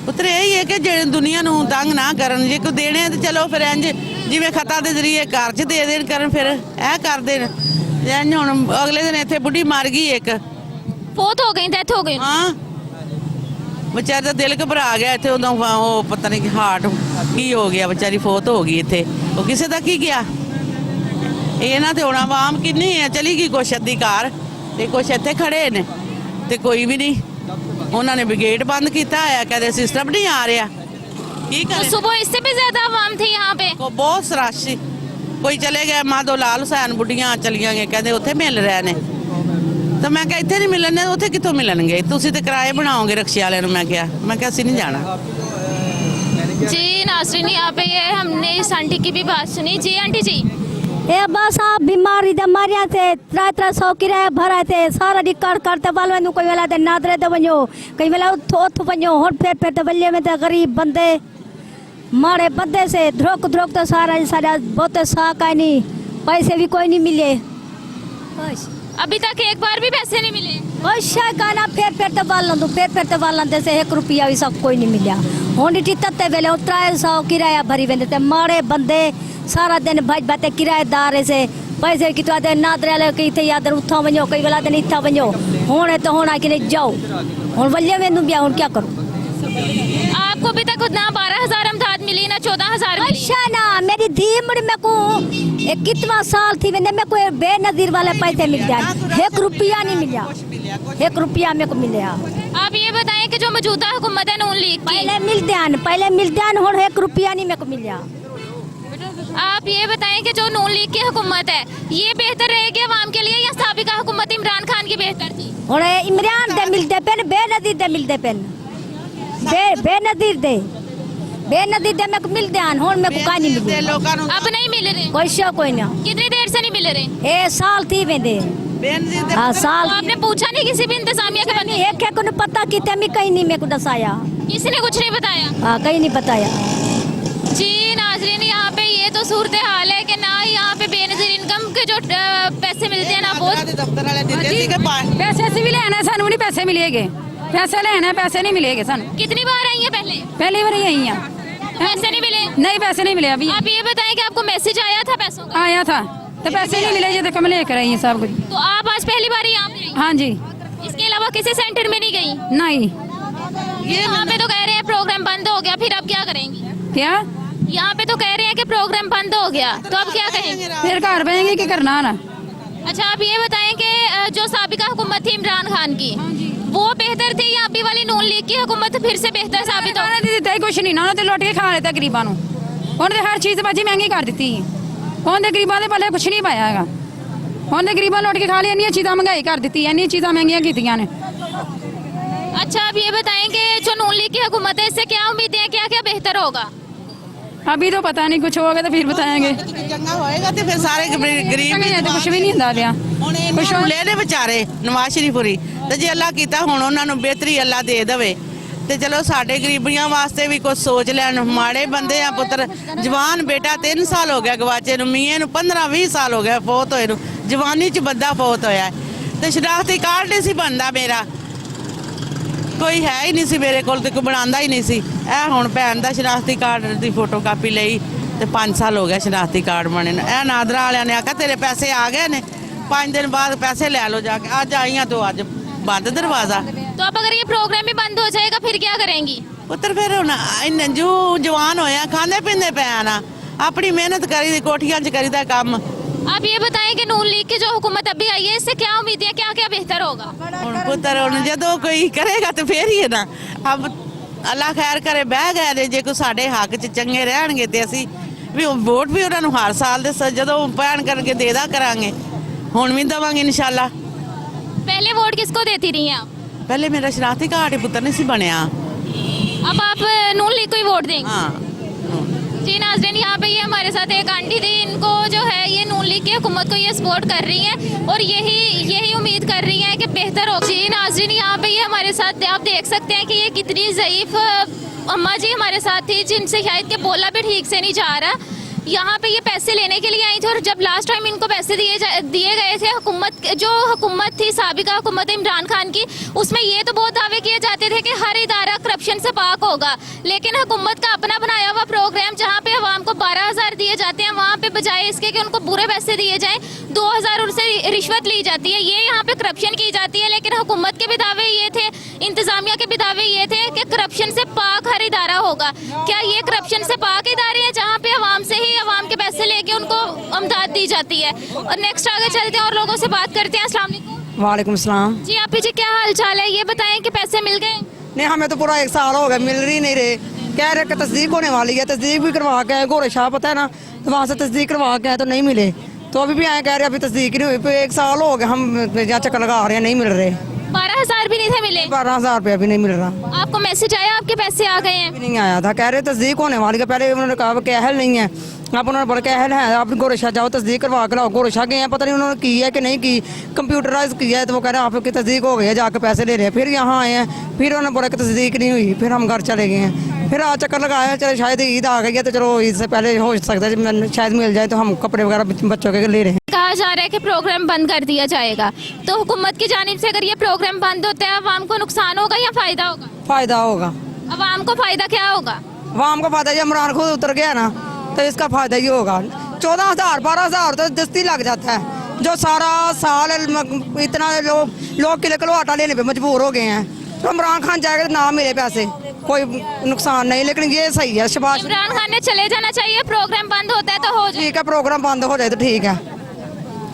पुत्र यही है कि जे दुनिया नूं तंग ना करन, जे कोई देने तो चलो फिर इंज जिवें खता के जरिए घर च दे देन करन, फिर ऐ कर देन। इंज हुण अगले दिन इत्थे बुढ़ी मर गई, एक फौत हो गई, डेथ हो गई। हाँ, बेचारे का दिल घबरा गया इत्थे, उदों वो पता नहीं हार्ट की हो गया, बेचारी फौत हो गई इत्थे। वो किसी का की गया, ਇਹਨਾਂ ਤੇ ਹੁਣ ਆਵਾਮ ਕਿੰਨੀ ਹੈ, ਚਲੀ ਗਈ ਕੁਛ ਅੱਧੀ ਘਰ ਤੇ ਕੁਛ ਇੱਥੇ ਖੜੇ ਨੇ ਤੇ ਕੋਈ ਵੀ ਨਹੀਂ। ਉਹਨਾਂ ਨੇ ਗੇਟ ਬੰਦ ਕੀਤਾ ਹੋਇਆ, ਕਹਿੰਦੇ ਸਿਸਟਮ ਨਹੀਂ ਆ ਰਿਹਾ। ਕੀ तो ਕਰੇ, सुबह इससे भी ज्यादा आवाम थी यहाँ पे? ਕੋ ਬਹੁਤ ਸਰਾਸ਼ ਸੀ। ਕੋਈ ਚਲੇ ਗਿਆ ਮਾਧੋ ਲਾਲ ਹੁਸੈਨ, ਬੁੱਢੀਆਂ ਚਲੀਆਂ ਗਏ, ਕਹਿੰਦੇ ਉੱਥੇ ਮਿਲ ਰਹੇ ਨੇ। ਤਾਂ ਮੈਂ ਕਿਹਾ ਇੱਥੇ ਨਹੀਂ ਮਿਲਣੇ, ਉੱਥੇ ਕਿੱਥੋਂ ਮਿਲਣਗੇ, ਤੁਸੀਂ ਤੇ ਕਿਰਾਏ ਬਣਾਓਗੇ ਰਕਸ਼ੇ ਵਾਲਿਆਂ ਨੂੰ। ਮੈਂ ਕਿਹਾ ਅਸੀਂ नहीं जाना। जी नाज़रीन, यहाँ पे ये हमने इस आंटी की भी बात सुनी। जी आंटी जी, ये बस आप बीमारी दे मारिया थे 300 किराया भरा थे सारा रिकॉर्ड करते बाल में कोई वेला दे नादरे दे वञो कई वेला उथ वञो और फिर ते बल्ले में ते गरीब बंदे मारे बंदे से ध्रोक तो सारा सारा बहुत साक है नहीं पैसे भी कोई नहीं मिले बस अभी तक एक बार भी पैसे नहीं मिले। अच्छा कहना फिर तो बालन फिर तो बालन दे से 1 रुपया भी सब कोई नहीं मिला होनी तत्ते वेले 300 किराया भरी वेंदे ते मारे बंदे सारा दिन भज बाते किराएदार से पैसे कितवा दे नादरे वाले की थे याद उठा वञो कई वेला दिन इथा वञो होने तो होना कि नहीं जाओ हुन वल्ले में बिया हुन क्या करूं। आपको अभी तक ना 12,000 अमदाद मिली ना 14,000 मिली। अच्छा ना मेरी धी मुड़ी में को कितना साल थी मैंने मेरे को बेनजीर वाले पैसे मिल गया 1 रुपया नहीं मिला 1 रुपया मेरे को मिले। आप ये बताएं कि जो मौजूदा हुकूमत है नून लीग की पहले मिलते हैं और 1 रुपया नहीं मेरे को मिला। आप ये बताएं कि जो नून लीग की हुकूमत है ये बेहतर रहेगी अवाम के लिए या साबिका हुकूमत इमरान खान की बेहतर थी। और इमरान दे मिलते पेन बेनजीर दे मिलते पेन बेनजीर दे मेरे को मिलते हैं और मेरे को कहीं नहीं मिले अब नहीं मिल रहे कोई ना कितनी देर से नहीं मिल रहे। ए साल थी वेंदे हाँ साल तो आपने पूछा नहीं किसी भी इंतजामिया के बंदे एक को पता कि तमी कहीं नहीं मेरे को दसाया किसी ने कुछ नहीं बताया। हाँ कहीं नहीं बताया। जी नाजरीन यहाँ पे ये तो सूरत हाल है कि ना यहाँ पे बेनजीर इनकम के जो पैसे मिलते हैं ना बहुत पैसे से भी लेना सानू नहीं पैसे मिलेगे पैसे लेना पैसे नहीं मिलेगे सानू। कितनी बार आई है पहली बार आई हैं पैसे नहीं मिले। नहीं पैसे नहीं मिले अभी। आप ये बताएं कि आपको मैसेज आया था पैसों का। आया था तो पैसे नहीं मिले जो देखो मैं लेकर आई हैं सब कुछ। तो आप आज पहली बार यहाँ पे आई? हाँ जी। इसके अलावा किसी सेंटर में नहीं गई? नहीं। यहाँ पे तो कह रहे हैं प्रोग्राम बंद हो गया फिर अब क्या करेंगी? क्या यहाँ पे तो कह रहे हैं कि प्रोग्राम बंद हो गया तो अब क्या कहेंगे? फिर घर पाएंगे कि करना ना। अच्छा आप ये बताएं कि जो साबिका हुकूमत थी इमरान खान की वो बेहतर थी या अभी वाली नून लीग की हुकूमत फिर से बेहतर साबित हो? ਦਿੱਤਾ ਹੀ ਕੁਛ ਨਹੀਂ ਨਾ ਤੇ ਲੁੱਟ ਕੇ ਖਾ ਲਿਆ ਗਰੀਬਾਂ ਨੂੰ ਹੁਣ ਤੇ ਹਰ ਚੀਜ਼ ਬਾਜੀ ਮਹਿੰਗੀ ਕਰ ਦਿੱਤੀ ਹੁਣ ਤੇ ਗਰੀਬਾਂ ਦੇ ਪੱਲੇ ਕੁਛ ਨਹੀਂ ਪਾਇਆ ਹੈਗਾ ਹੁਣ ਤੇ ਗਰੀਬਾਂ ਲੁੱਟ ਕੇ ਖਾ ਲਿਆ ਇੰਨੀਆਂ ਚੀਜ਼ਾਂ ਮਹਿੰਗਾਈ ਕਰ ਦਿੱਤੀ ਇੰਨੀਆਂ ਚੀਜ਼ਾਂ ਮਹਿੰਗੀਆਂ ਕੀਤੀਆਂ ਨੇ। अच्छा आप ये बताएं कि जो नून लीग की हुकूमत है इससे क्या उम्मीदें हैं क्या क्या बेहतर होगा? अभी तो पता नहीं कुछ होगा तो फिर बताएंगे। ਚੰਗਾ ਹੋਏਗਾ ਤੇ ਫਿਰ ਸਾਰੇ ਗਰੀਬ तो कुछ भी नहीं ਹੁੰਦਾ ਪਿਆ ਕੁਛ ਲੈ ਲੈ ਵਿਚਾਰੇ ਨਵਾਜ਼ ਸ਼ਰੀਫੁਰੀ ਤੇ ਜੇ ਅੱਲਾ ਕੀਤਾ ਹੁਣ ਉਹਨਾਂ ਨੂੰ ਬਿਹਤਰੀ ਅੱਲਾ ਦੇ ਦੇਵੇ ਤੇ ਚਲੋ ਸਾਡੇ ਗਰੀਬੀਆਂ ਵਾਸਤੇ ਵੀ ਕੁਝ ਸੋਚ ਲੈਣ ਮਾੜੇ ਬੰਦੇ ਆ ਪੁੱਤਰ ਜਵਾਨ ਬੇਟਾ 3 ਸਾਲ ਹੋ ਗਿਆ ਗਵਾਚੇ ਨੂੰ ਮੀਆਂ ਨੂੰ 15-20 ਸਾਲ ਹੋ ਗਿਆ ਫੌਤ ਹੋਏ ਨੂੰ ਜਵਾਨੀ ਚ ਬੰਦਾ ਫੌਤ ਹੋਇਆ ਤੇ ਸ਼ਨਾਖਤੀ ਕਾਰਡ ਨਹੀਂ ਸੀ ਬਣਦਾ ਮੇਰਾ ਕੋਈ ਹੈ ਹੀ ਨਹੀਂ ਸੀ ਮੇਰੇ ਕੋਲ ਤੇ ਕੋਈ ਬਣਾਉਂਦਾ ਹੀ ਨਹੀਂ ਸੀ ਇਹ ਹੁਣ ਭੈਣ ਦਾ ਸ਼ਨਾਖਤੀ ਕਾਰਡ ਦੀ ਫੋਟੋ ਕਾਪੀ ਲਈ ਤੇ 5 ਸਾਲ ਹੋ ਗਿਆ ਸ਼ਨਾਖਤੀ ਕਾਰਡ ਬਣੇ ਨੂੰ ਇਹ ਨਾਦਰਾ ਵਾਲਿਆਂ ਨੇ ਆਖਿਆ ਤੇਰੇ ਪੈਸੇ ਆ ਗਏ ਨੇ 5 दिन बाद पैसे ले लो जाके आज आई हैं तो आज बंद दरवाजा। तो अब अगर ये प्रोग्राम भी बंद हो जाएगा फिर क्या करेंगी? पुत्र फिर हुन जो जवान होया खाने पींदे पे ना अपनी मेहनत करी कोठियां च करीदा काम। आप ये बताएं कि नून लीग की जो हुकूमत अभी आई है इससे क्या उम्मीद है क्या क्या बेहतर होगा? हुन पुत्र हुन जदों कोई करेगा तो फिर ही है ना अब अल्लाह खैर करे बह गए ने जे कोई साडे हक च चंगे रहणगे ते असीं भी वोट भी उन्हां नूं हर साल दे जदों पैण करके देदा करांगे ਹੁਣ ਵੀ ਦਵਾਂਗੇ ਇਨਸ਼ਾਅੱਲਾ। पहले वोट किसको देती रही हैं आप? पहले मेरा शनाख्ती कार्ड ही पुत्र नहीं सी बनया। अब आप नून लीग को ही वोट देंगे? हाँ जी नाज़रीन यहाँ पे ये हमारे साथ एक आंटी थी इनको जो है ये नून लीग की हुकूमत को ये सपोर्ट कर रही हैं और यही उम्मीद कर रही हैं कि बेहतर हो। जी नाज़रीन यहाँ पे ये हमारे साथ आप देख सकते हैं कि ये कितनी ज़ईफ़ अम्मा जी हमारे साथ थी जिनसे शायद के बोला भी ठीक से नहीं जा रहा। यहाँ पे ये पैसे लेने के लिए आई थी और जब लास्ट टाइम इनको पैसे दिए गए थे हुकूमत थी साबिका हुकूमत इमरान खान की उसमें ये तो बहुत दावे किए जाते थे कि हर इदारा करप्शन से पाक होगा लेकिन हुकूमत का अपना बनाया हुआ प्रोग्राम जहाँ पे अवाम को 12,000 दिए जाते हैं वहाँ पे बजाय इसके कि उनको पूरे पैसे दिए जाएं 2,000 उनसे रिश्वत ली जाती है। ये यहाँ पे करप्शन की जाती है लेकिन हुकूमत के भी दावे ये थे इंतजामिया के भी दावे ये थे कि करप्शन से पाक हर इदारा होगा। क्या ये करप्शन से पाक इदारे हैं जहाँ पे अवाम से ही अवाम के पैसे लेके उनको अमदाद दी जाती है? और नेक्स्ट आगे चलते हैं और लोगों से बात करते हैं। अस्सलाम वालेकुम। वालेकुम सलाम। जी आप जी क्या हाल चाल है ये बताएं कि पैसे मिल गए? नहीं हमें तो पूरा 1 साल हो गया मिल ही नहीं रहे कह रहे कि तस्दीक होने वाली है तस्दीक भी करवा के आए गोरे शाह पता है ना तो वहाँ से तस्दीक करवा के आए तो नहीं मिले तो अभी भी आए कह रहे अभी तस्दीक नहीं हुई 1 साल हो गया हम यहाँ चक्कर लगा रहे हैं नहीं मिल रहे 12,000 भी नहीं थे मिले? 12,000 रुपया भी नहीं मिल रहा। आपको मैसेज आया आपके पैसे आ गए हैं? नहीं आया था कह रहे तस्दीक होने वाली है पहले उन्होंने कहा कि अहल नहीं है आप उन्होंने बोला कि है आप गोरेशाह जाओ तस्दीक करवा के लाओ। गोरेशाह गए हैं, पता नहीं उन्होंने की है कि नहीं की, कंप्यूटराइज किया है, तो वो कह रहे हैं आपकी तस्दीक हो गई है, जाकर पैसे ले रहे हैं। फिर यहाँ आए हैं, फिर उन्होंने बोला कि तस्दीक नहीं हुई, फिर हम घर चले गए हैं। फिर आज चक्कर लगाया, चलो शायद ईद आ गई है तो चलो ईद से पहले हो सकता है शायद मिल जाए, तो हम कपड़े वगैरह बच्चों के ले रहे हैं। कहा जा रहा है कि प्रोग्राम बंद कर दिया जाएगा, तो हुकूमत की जानिब से अगर ये प्रोग्राम बंद होता है आवाम को नुकसान होगा या फ़ायदा होगा? फ़ायदा होगा। आवाम को फ़ायदा क्या होगा? आवाम का फ़ायदा, ये इमरान खुद उतर गया ना, तो इसका फ़ायदा ही होगा। 14,000 12,000 तो दस्ती लग जाता है, जो सारा साल इतना लोग किलो किलो आटा लेने पे मजबूर हो गए हैं। तो इमरान खान जाएगा तो ना मिले पैसे, कोई नुकसान नहीं, लेकिन ये सही है। शबाश, इमरान खान ने चले जाना चाहिए, प्रोग्राम बंद होता है तो हो जाए। ठीक है, प्रोग्राम बंद हो जाए तो ठीक है,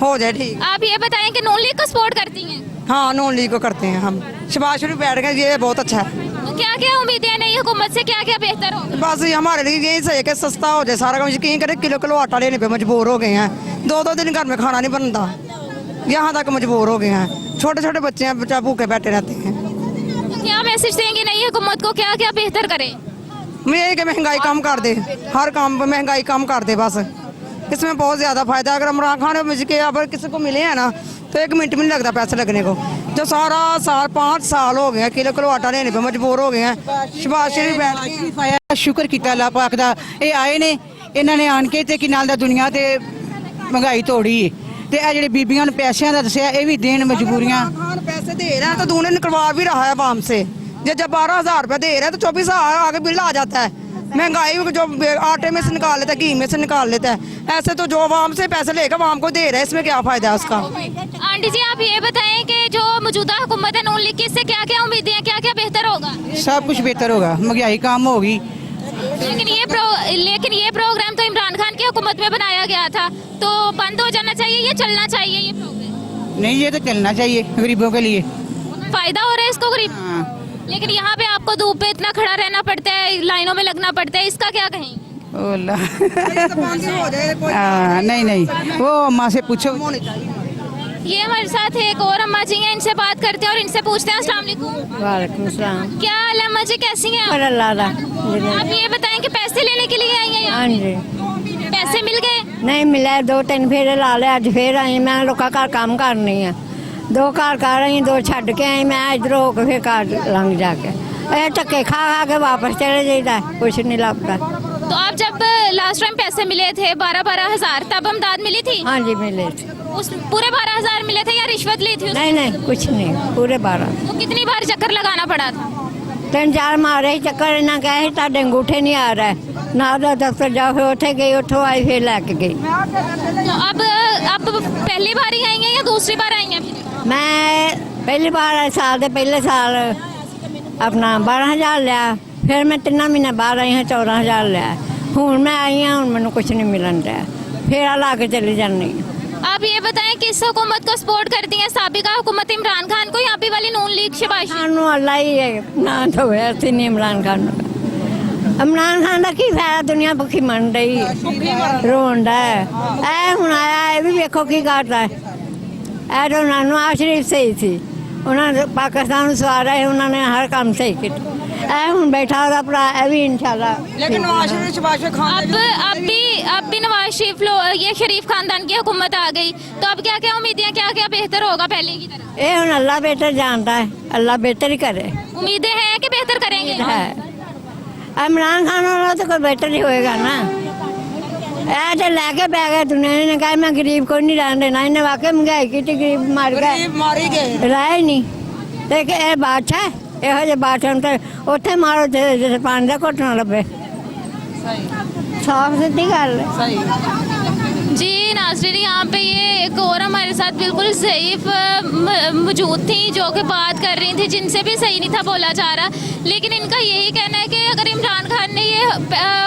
हो जाए ठीक। आप ये बताएं कि नून लीग को सपोर्ट करती हैं? हाँ, नून लीग को करते हैं हम। शबाश शरीफ बैठ गए, ये बहुत अच्छा है। तो क्या क्या उम्मीदें हैं नई हुकूमत से, क्या क्या बेहतर होगा? बस हमारे लिए यही सही है कि सस्ता हो जाए सारा काम। यकीन करें, किलो किलो आटा लेने पे मजबूर हो गए हैं, 2-2 दिन घर में खाना नहीं बनता, यहाँ तक मजबूर हो गए हैं। छोटे छोटे बच्चे हैं, बच्चा भूखे बैठे रहते हैं। तो क्या मैसेज देंगे नई हुकूमत को, क्या क्या बेहतर करें? ये कि महंगाई कम कर दे, हर काम पे महंगाई कम कर दे, बस इसमें बहुत ज़्यादा फायदा है। अगर इमरान खान के अगर किसी को मिले हैं ना, तो 1 मिनट भी नहीं लगता पैसे लगने को। जो सारा साल 5 साल हो गए हैं, किलो किलो आटा लेने पे मजबूर हो गए हैं। शबाश शरीफ बैठ शुक्र किया अल्लाह पाक दा, ये आए ने, इन्होंने आन के ते कि नाल दा दुनिया ते महंगाई तोड़ी है। ते आ जेह्ड़े बीबियां ने पैसों का दसिया, ये भी देन मजबूरियां। पैसे दे रहे हैं तो दूने निकलवा भी रहा है आवाम से। जब 12,000 रुपये दे रहे हैं तो 24,000 आगे बिल आ जाता है। महंगाई जो आटे में से निकाल लेता है, घी में से निकाल लेता है, ऐसे तो जो आवाम से पैसे लेकर आवाम को दे रहा है, इसमें क्या फायदा है उसका? आंटी जी, आप ये बताएं कि जो मौजूदा हुकूमत है नून लीग की, इससे क्या क्या उम्मीदें हैं, क्या क्या बेहतर होगा? सब कुछ बेहतर होगा, महंगाई कम होगी। लेकिन ये प्रोग्राम तो इमरान खान की हुकूमत में बनाया गया था, तो बंद हो जाना चाहिए या चलना चाहिए ये प्रोग्राम? नहीं, ये तो चलना चाहिए गरीबों के लिए, फायदा हो रहा है इसको गरीब। लेकिन यहाँ पे आपको धूप पे इतना खड़ा रहना पड़ता है, लाइनों में लगना पड़ता है, इसका क्या कहेंगे? नहीं, वो अम्मा से पूछो। ये हमारे साथ एक और अम्मा जी हैं, इनसे बात करते हैं और इनसे पूछते हैं। अस्सलाम वालेकुम। वालेकुम सलाम। क्या हाल है अम्मा जी, कैसी हैं आप? आप ये बताएं कि पैसे लेने के लिए आई हैं यहाँ? हाँ जी। पैसे मिल गए? नहीं मिला, 2-3 फेरे ला ले, अज फिर आई। मैं लोगों का काम करनी है, 2 घर कर आई, 2 छड़ के आई। मैं इधर हो के फिर घर लंघ जाके धक्के खा के वापस चले जाइए, कुछ नहीं लगता। तो आप जब लास्ट टाइम पैसे मिले थे 12-12 हजार, तब हमदाद मिली थी? हाँ जी मिले थे। उस पूरे 12 हजार मिले थे या रिश्वत ली थी? नहीं कुछ नहीं, पूरे 12। तो कितनी बार चक्कर लगाना पड़ा था? 3-4 मारे चक्कर, इन्हें कहे ताडे अंगूठे नहीं आ रहा है ना, दफ्तर जाओ, फिर उठे गई, उठो आई, फिर लैके गई। तो अब पहली बार ही आई हैं या दूसरी बार आई हैं? मैं पहली बार साल के पहले साल अपना 12,000 लिया, फिर मैं 3 महीने बाद आई हाँ 14,000 लिया। हूँ मैं आई हाँ, हूँ मैंने कुछ नहीं मिलन रहा, फिर ला के चली जानी। आप ये बताएं किस हुकूमत को सपोर्ट करती हैं, साबिका हुकूमत इमरान खान को या अभी वाली नून लीग शबाश? अल्लाह ही है ना, तो वैसे नहीं इमरान खान का। इमरान खान का की फायदा, दुनिया भुखी मन रही रोंदा है। ऐ हुण आया, ये भी देखो की करता है। ऐ तो नवाज शरीफ सही थी, उन्होंने पाकिस्तान सवारा है, उन्होंने हर काम सही किया। ऐ हुण बैठा होगा भरा, ऐ भी इंशाल्लाह। लेकिन नवाज शरीफ शबाश खान अब भी नवाज शरीफ ये शरीफ खानदान की हुकूमत आ गई, तो अब क्या क्या उम्मीदें, क्या क्या बेहतर होगा पहले की तरह? ये हुण अल्लाह बेहतर जानता है, अल्लाह बेहतर ही करे। उम्मीदें हैं कि बेहतर करेंगे? है इमरान खान वाला तो कोई बेहतर ही होएगा ना। ऐ तो लैके पै गए दुनिया ने, कहा मैं गरीब को नहीं रहने देना। इन्हें वाकई महंगाई की, गरीब मार गए, रहे नहीं। लेकिन ये बादशाह ਇਹੋ ਜਿਹੇ ਬਾਟਣ ਤੇ ਉੱਥੇ ਮਾਰੋ ਜਿੱਥੇ ਪਾਣੀ ਦਾ ਘੁੱਟ ਨਾ ਲੱਭੇ। साफ सीधी गल है। जी नाज़रीन, यहाँ पे ये एक और हमारे साथ बिल्कुल ज़ईफ़ मौजूद थी जो कि बात कर रही थी, जिनसे भी सही नहीं था बोला जा रहा, लेकिन इनका यही कहना है कि अगर इमरान खान ने ये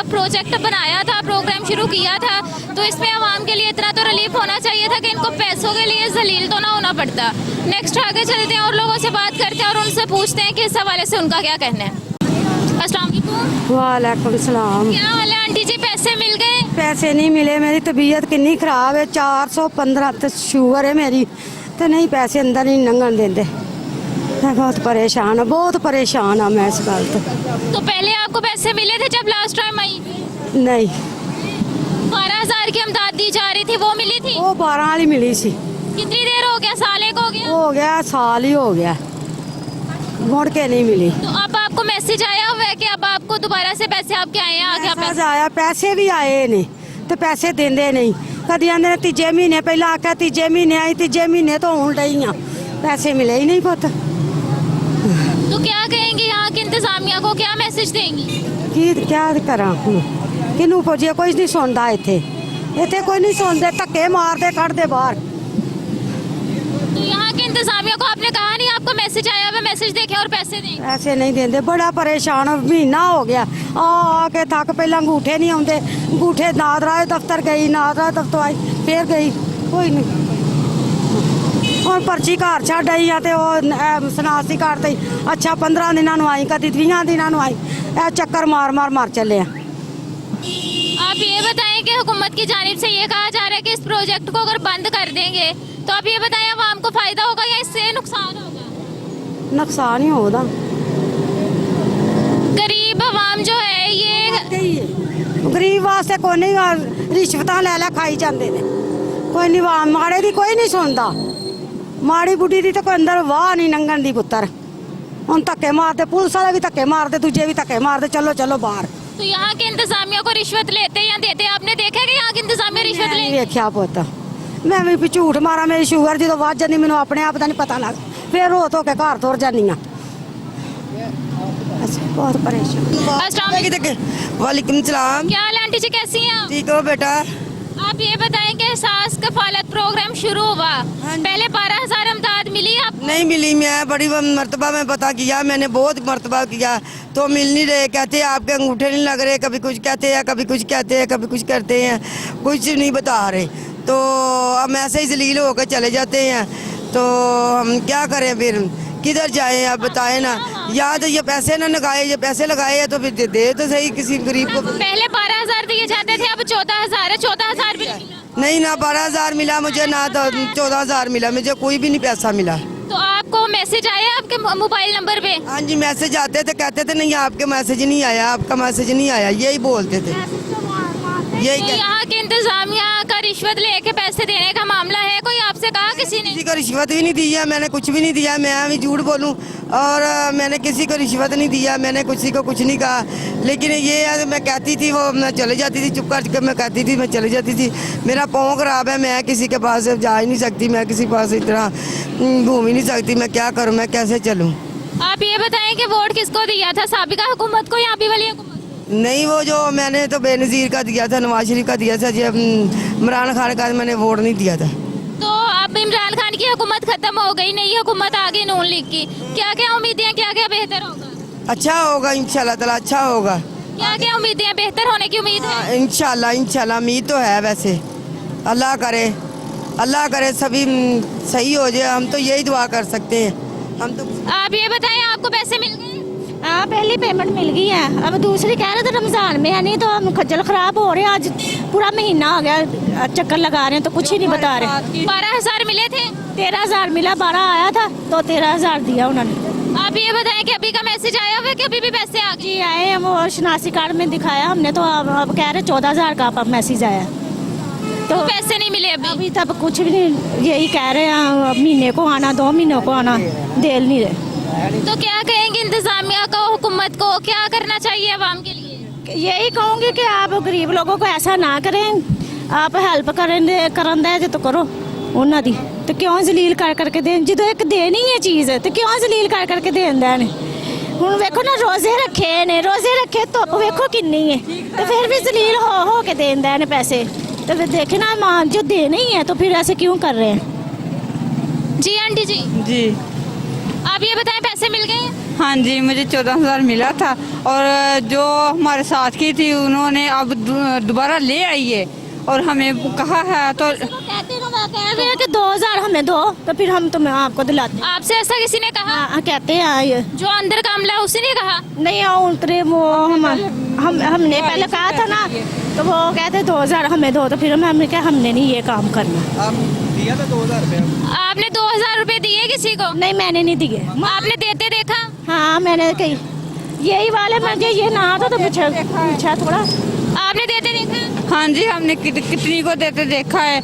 प्रोजेक्ट बनाया था, प्रोग्राम शुरू किया था, तो इसमें आवाम के लिए इतना तो रिलीफ होना चाहिए था कि इनको पैसों के लिए जलील तो ना होना पड़ता। नेक्स्ट आगे चलते हैं और लोगों से बात करते हैं और उनसे पूछते हैं कि इस हवाले से उनका क्या कहना है। अस्सलाम वालेकुम। वालेकुम सलाम। क्या हाल है आंटी जी, पैसे मिल गए? पैसे नहीं मिले, मेरी तबीयत कितनी खराब है, 415 तो शुगर है मेरी, तो नहीं पैसे अंदर नहीं लंघन देंगे। मैं बहुत परेशान हूँ मैं इस गल तो। तो पहले आपको पैसे मिले थे जब लास्ट टाइम आई? नहीं, 12,000 की इमदाद दी जा रही थी, वो मिली थी? वो 12 वाली मिली सी। कितनी देर हो गया, साल एक हो गया? हो गया साल ही हो गया, मुड़ के नहीं मिली। तो अब आपको मैसेज आया हुआ है कि अब आपको दोबारा से पैसे आपके आए हैं? आगे आप पैसा आया, पैसे भी आए ने तो पैसे देंदे नहीं। कदी आंदे तीजे महीने, पहला आख्या तीजे महीने आई, तीजे महीने तो हूँ डई हाँ, पैसे मिले ही नहीं पुत। तो क्या कहेंगे यहाँ की इंतजामिया को, क्या मैसेज देंगी? की क्या करा किनू पुछिए, कोई नहीं सुनता इत्थे, इत्थे कोई नहीं सुनते, धक्के मारते कढ़ते बाहर। तो यहाँ के इंतजामिया को आपने कहा नहीं आपको मैसेज आया हुआ, मैसेज देखे और पैसे दें? पैसे नहीं देंदे, बड़ा परेशान, महीना हो गया आके थक, पहले अंगूठे नहीं आते, अंगूठे नादरा दफ्तर गई, नादरा दफ्तर आई, फिर गई, कोई नहीं। और पर्ची घर छड़ आई है तो सनासी करते, अच्छा 15 दिनों आई, कभी 20 दिनों आई, चक्कर मार मार मार चले। आप ये बताएं कि हुकूमत की जानिब से ये कहा जा रहा है कि इस प्रोजेक्ट को अगर बंद कर देंगे तो आप ये बताएं आवाम को फायदा होगा या इससे नुकसान होगा? नुकसान ही होगा, गरीब आवाम जो है ये गरीब वास्ते कोई नहीं, रिश्वत लै लै खाई जाते ने, कोई नहीं, माड़े की कोई नहीं सुनता, माड़ी बुढ़ी की तो कोई अंदर वाह नहीं लंघन दी पुत्तर। हम धक्के मारते, पुलिस वाले भी धक्के मारते, दूजे भी धक्के मारते, चलो चलो बाहर। तो यहाँ के इंतजामिया को रिश्वत लेते या देते, आपने देखा कि यहाँ के इंतजामिया रिश्वत ले? देखा पुत, मैं भी झूठ मारा, मेरी शुगर जो वध जाती मैंने अपने आप का नहीं पता लग, फिर रो धो के घर तुर जानी हाँ। बहुत परेशान। वालेकुम सलाम। क्या हाल है आंटी जी, कैसी हैं आप? ठीक हो बेटा? आप ये बताएं कि एहसास कफालत प्रोग्राम शुरू हुआ, पहले 12,000 इमदाद मिली आप? नहीं मिली, मैं बड़ी मरतबा में पता किया, मैंने बहुत मरतबा किया तो मिल नहीं रहे, कहते हैं आपके अंगूठे नहीं लग रहे, कभी कुछ कहते हैं, कभी कुछ कहते हैं, कभी कुछ करते हैं, कुछ नहीं बता रहे। तो हम ऐसे ही जलील होकर चले जाते हैं, तो हम क्या करें फिर, किधर जाएं आप बताएं ना, या तो ये पैसे ना लगाए, ये पैसे लगाए तो फिर दे तो सही किसी गरीब को। पहले 12,000 दिए जाते थे, अब 14,000 है, 14,000 भी नहीं मिला? नहीं ना 12,000 मिला मुझे, ना तो 14,000 मिला मुझे, कोई भी नहीं पैसा मिला। तो आपको मैसेज आया आपके मोबाइल नंबर पे? हाँ जी, मैसेज आते थे, कहते थे नहीं आपके मैसेज नहीं आया, आपका मैसेज नहीं आया, यही बोलते थे, यही। तो यहाँ के इंतजामिया का रिश्वत लेके पैसे देने का मामला है, कोई आपसे कहा किसी ने? किसी को रिश्वत भी नहीं दी है, मैंने कुछ भी नहीं दिया, मैं अभी झूठ बोलूं, और मैंने किसी को रिश्वत नहीं दिया, मैंने किसी को कुछ नहीं कहा। लेकिन ये है मैं कहती थी, वो मैं चले जाती थी, चुप कर मैं कहती थी, मैं चली जाती थी, मेरा पाँव खराब है, मैं किसी के पास जा ही नहीं सकती, मैं किसी के पास इतना घूम ही नहीं सकती, मैं क्या करूँ, मैं कैसे चलूँ? आप ये बताएं कि वोट किसको दिया था, साबिका हुकूमत को या अभी वाली हुकूमत? नहीं, वो जो मैंने तो बेनज़ीर का दिया था, नवाज शरीफ का दिया था, जब इमरान खान का मैंने वोट नहीं दिया था। तो अब इमरान खान की हुकूमत खत्म हो गई, नई हुकूमत आ गई नून लीग की, क्या क्या उम्मीदें हैं, क्या क्या बेहतर होगा? अच्छा होगा इंशाल्लाह ताला, अच्छा होगा। क्या क्या उम्मीदें हैं, बेहतर होने की उम्मीद है? इंशाल्लाह इंशाल्लाह उम्मीद तो है, वैसे अल्लाह करे सभी सही हो जाए, हम तो यही दुआ कर सकते हैं। हम तो आप ये बताएं आपको पैसे मिल गए? हाँ, पहली पेमेंट मिल गई है, अब दूसरी कह रहे थे रमजान में है, नहीं तो हम खज्जल खराब हो रहे हैं, आज पूरा महीना हो गया चक्कर लगा रहे हैं तो कुछ ही नहीं बता रहे। 12,000 मिले थे? 13,000 मिला, 12 आया था तो 13,000 दिया उन्होंने। आप ये बताएं कि अभी का मैसेज आया हुआ है कि अभी भी पैसे आ गए? जी आए हैं, वो शनासी कार्ड में दिखाया हमने, तो अब कह रहे 14,000 का मैसेज आया, तो पैसे नहीं मिले अभी तक कुछ भी नहीं, यही कह रहे हैं महीने को आना, 2 महीनों को आना, दे नहीं रहे। तो क्या कहेंगे इंतजामिया को, हुकूमत को, क्या करना चाहिए आवाम के लिए? यही कहूँगी कि आप गरीब लोगों को ऐसा ना करें, आप हेल्प करन दे तो करो उन्हों की, तो क्यों जलील कर करके दें, जो एक देनी है चीज़ तो क्यों जलील कर करके देन देन। हूँ वेखो ना, रोजे रखे ने, रोजे रखे धुप वेखो किन्नी है, तो फिर भी जलील हो के देन देन पैसे, तो फिर देखे ना मां जो देने ही है तो फिर ऐसे क्यों कर रहे हैं? जी आंटी जी। जी आप ये बताएं पैसे मिल गए? हाँ जी, मुझे 14,000 मिला था, और जो हमारे साथ की थी उन्होंने अब दोबारा ले आई है और हमें कहा है, तो कह रहे हैं कि 2,000 हमें दो, तो फिर हम तुम्हें आपको दिलाते हैं। आपसे ऐसा किसी ने कहा? कहते हैं ये जो अंदर का अमला उसी ने कहा? नहीं, उतरे वो हमने पहले कहा था ना, तो वो कहते 2,000 हमें दो, तो फिर हमने कहा हमने नहीं ये काम करना। आप दिया था 2,000 रुपये? आपने 2,000 रुपए दिए किसी को? नहीं, मैंने नहीं दिए। आपने देते देखा? हाँ, मैंने कही यही वाले मुझे ये ना आता तो पूछा थोड़ा। आपने देते देखा? हाँ जी, हमने कितनी को देते देखा है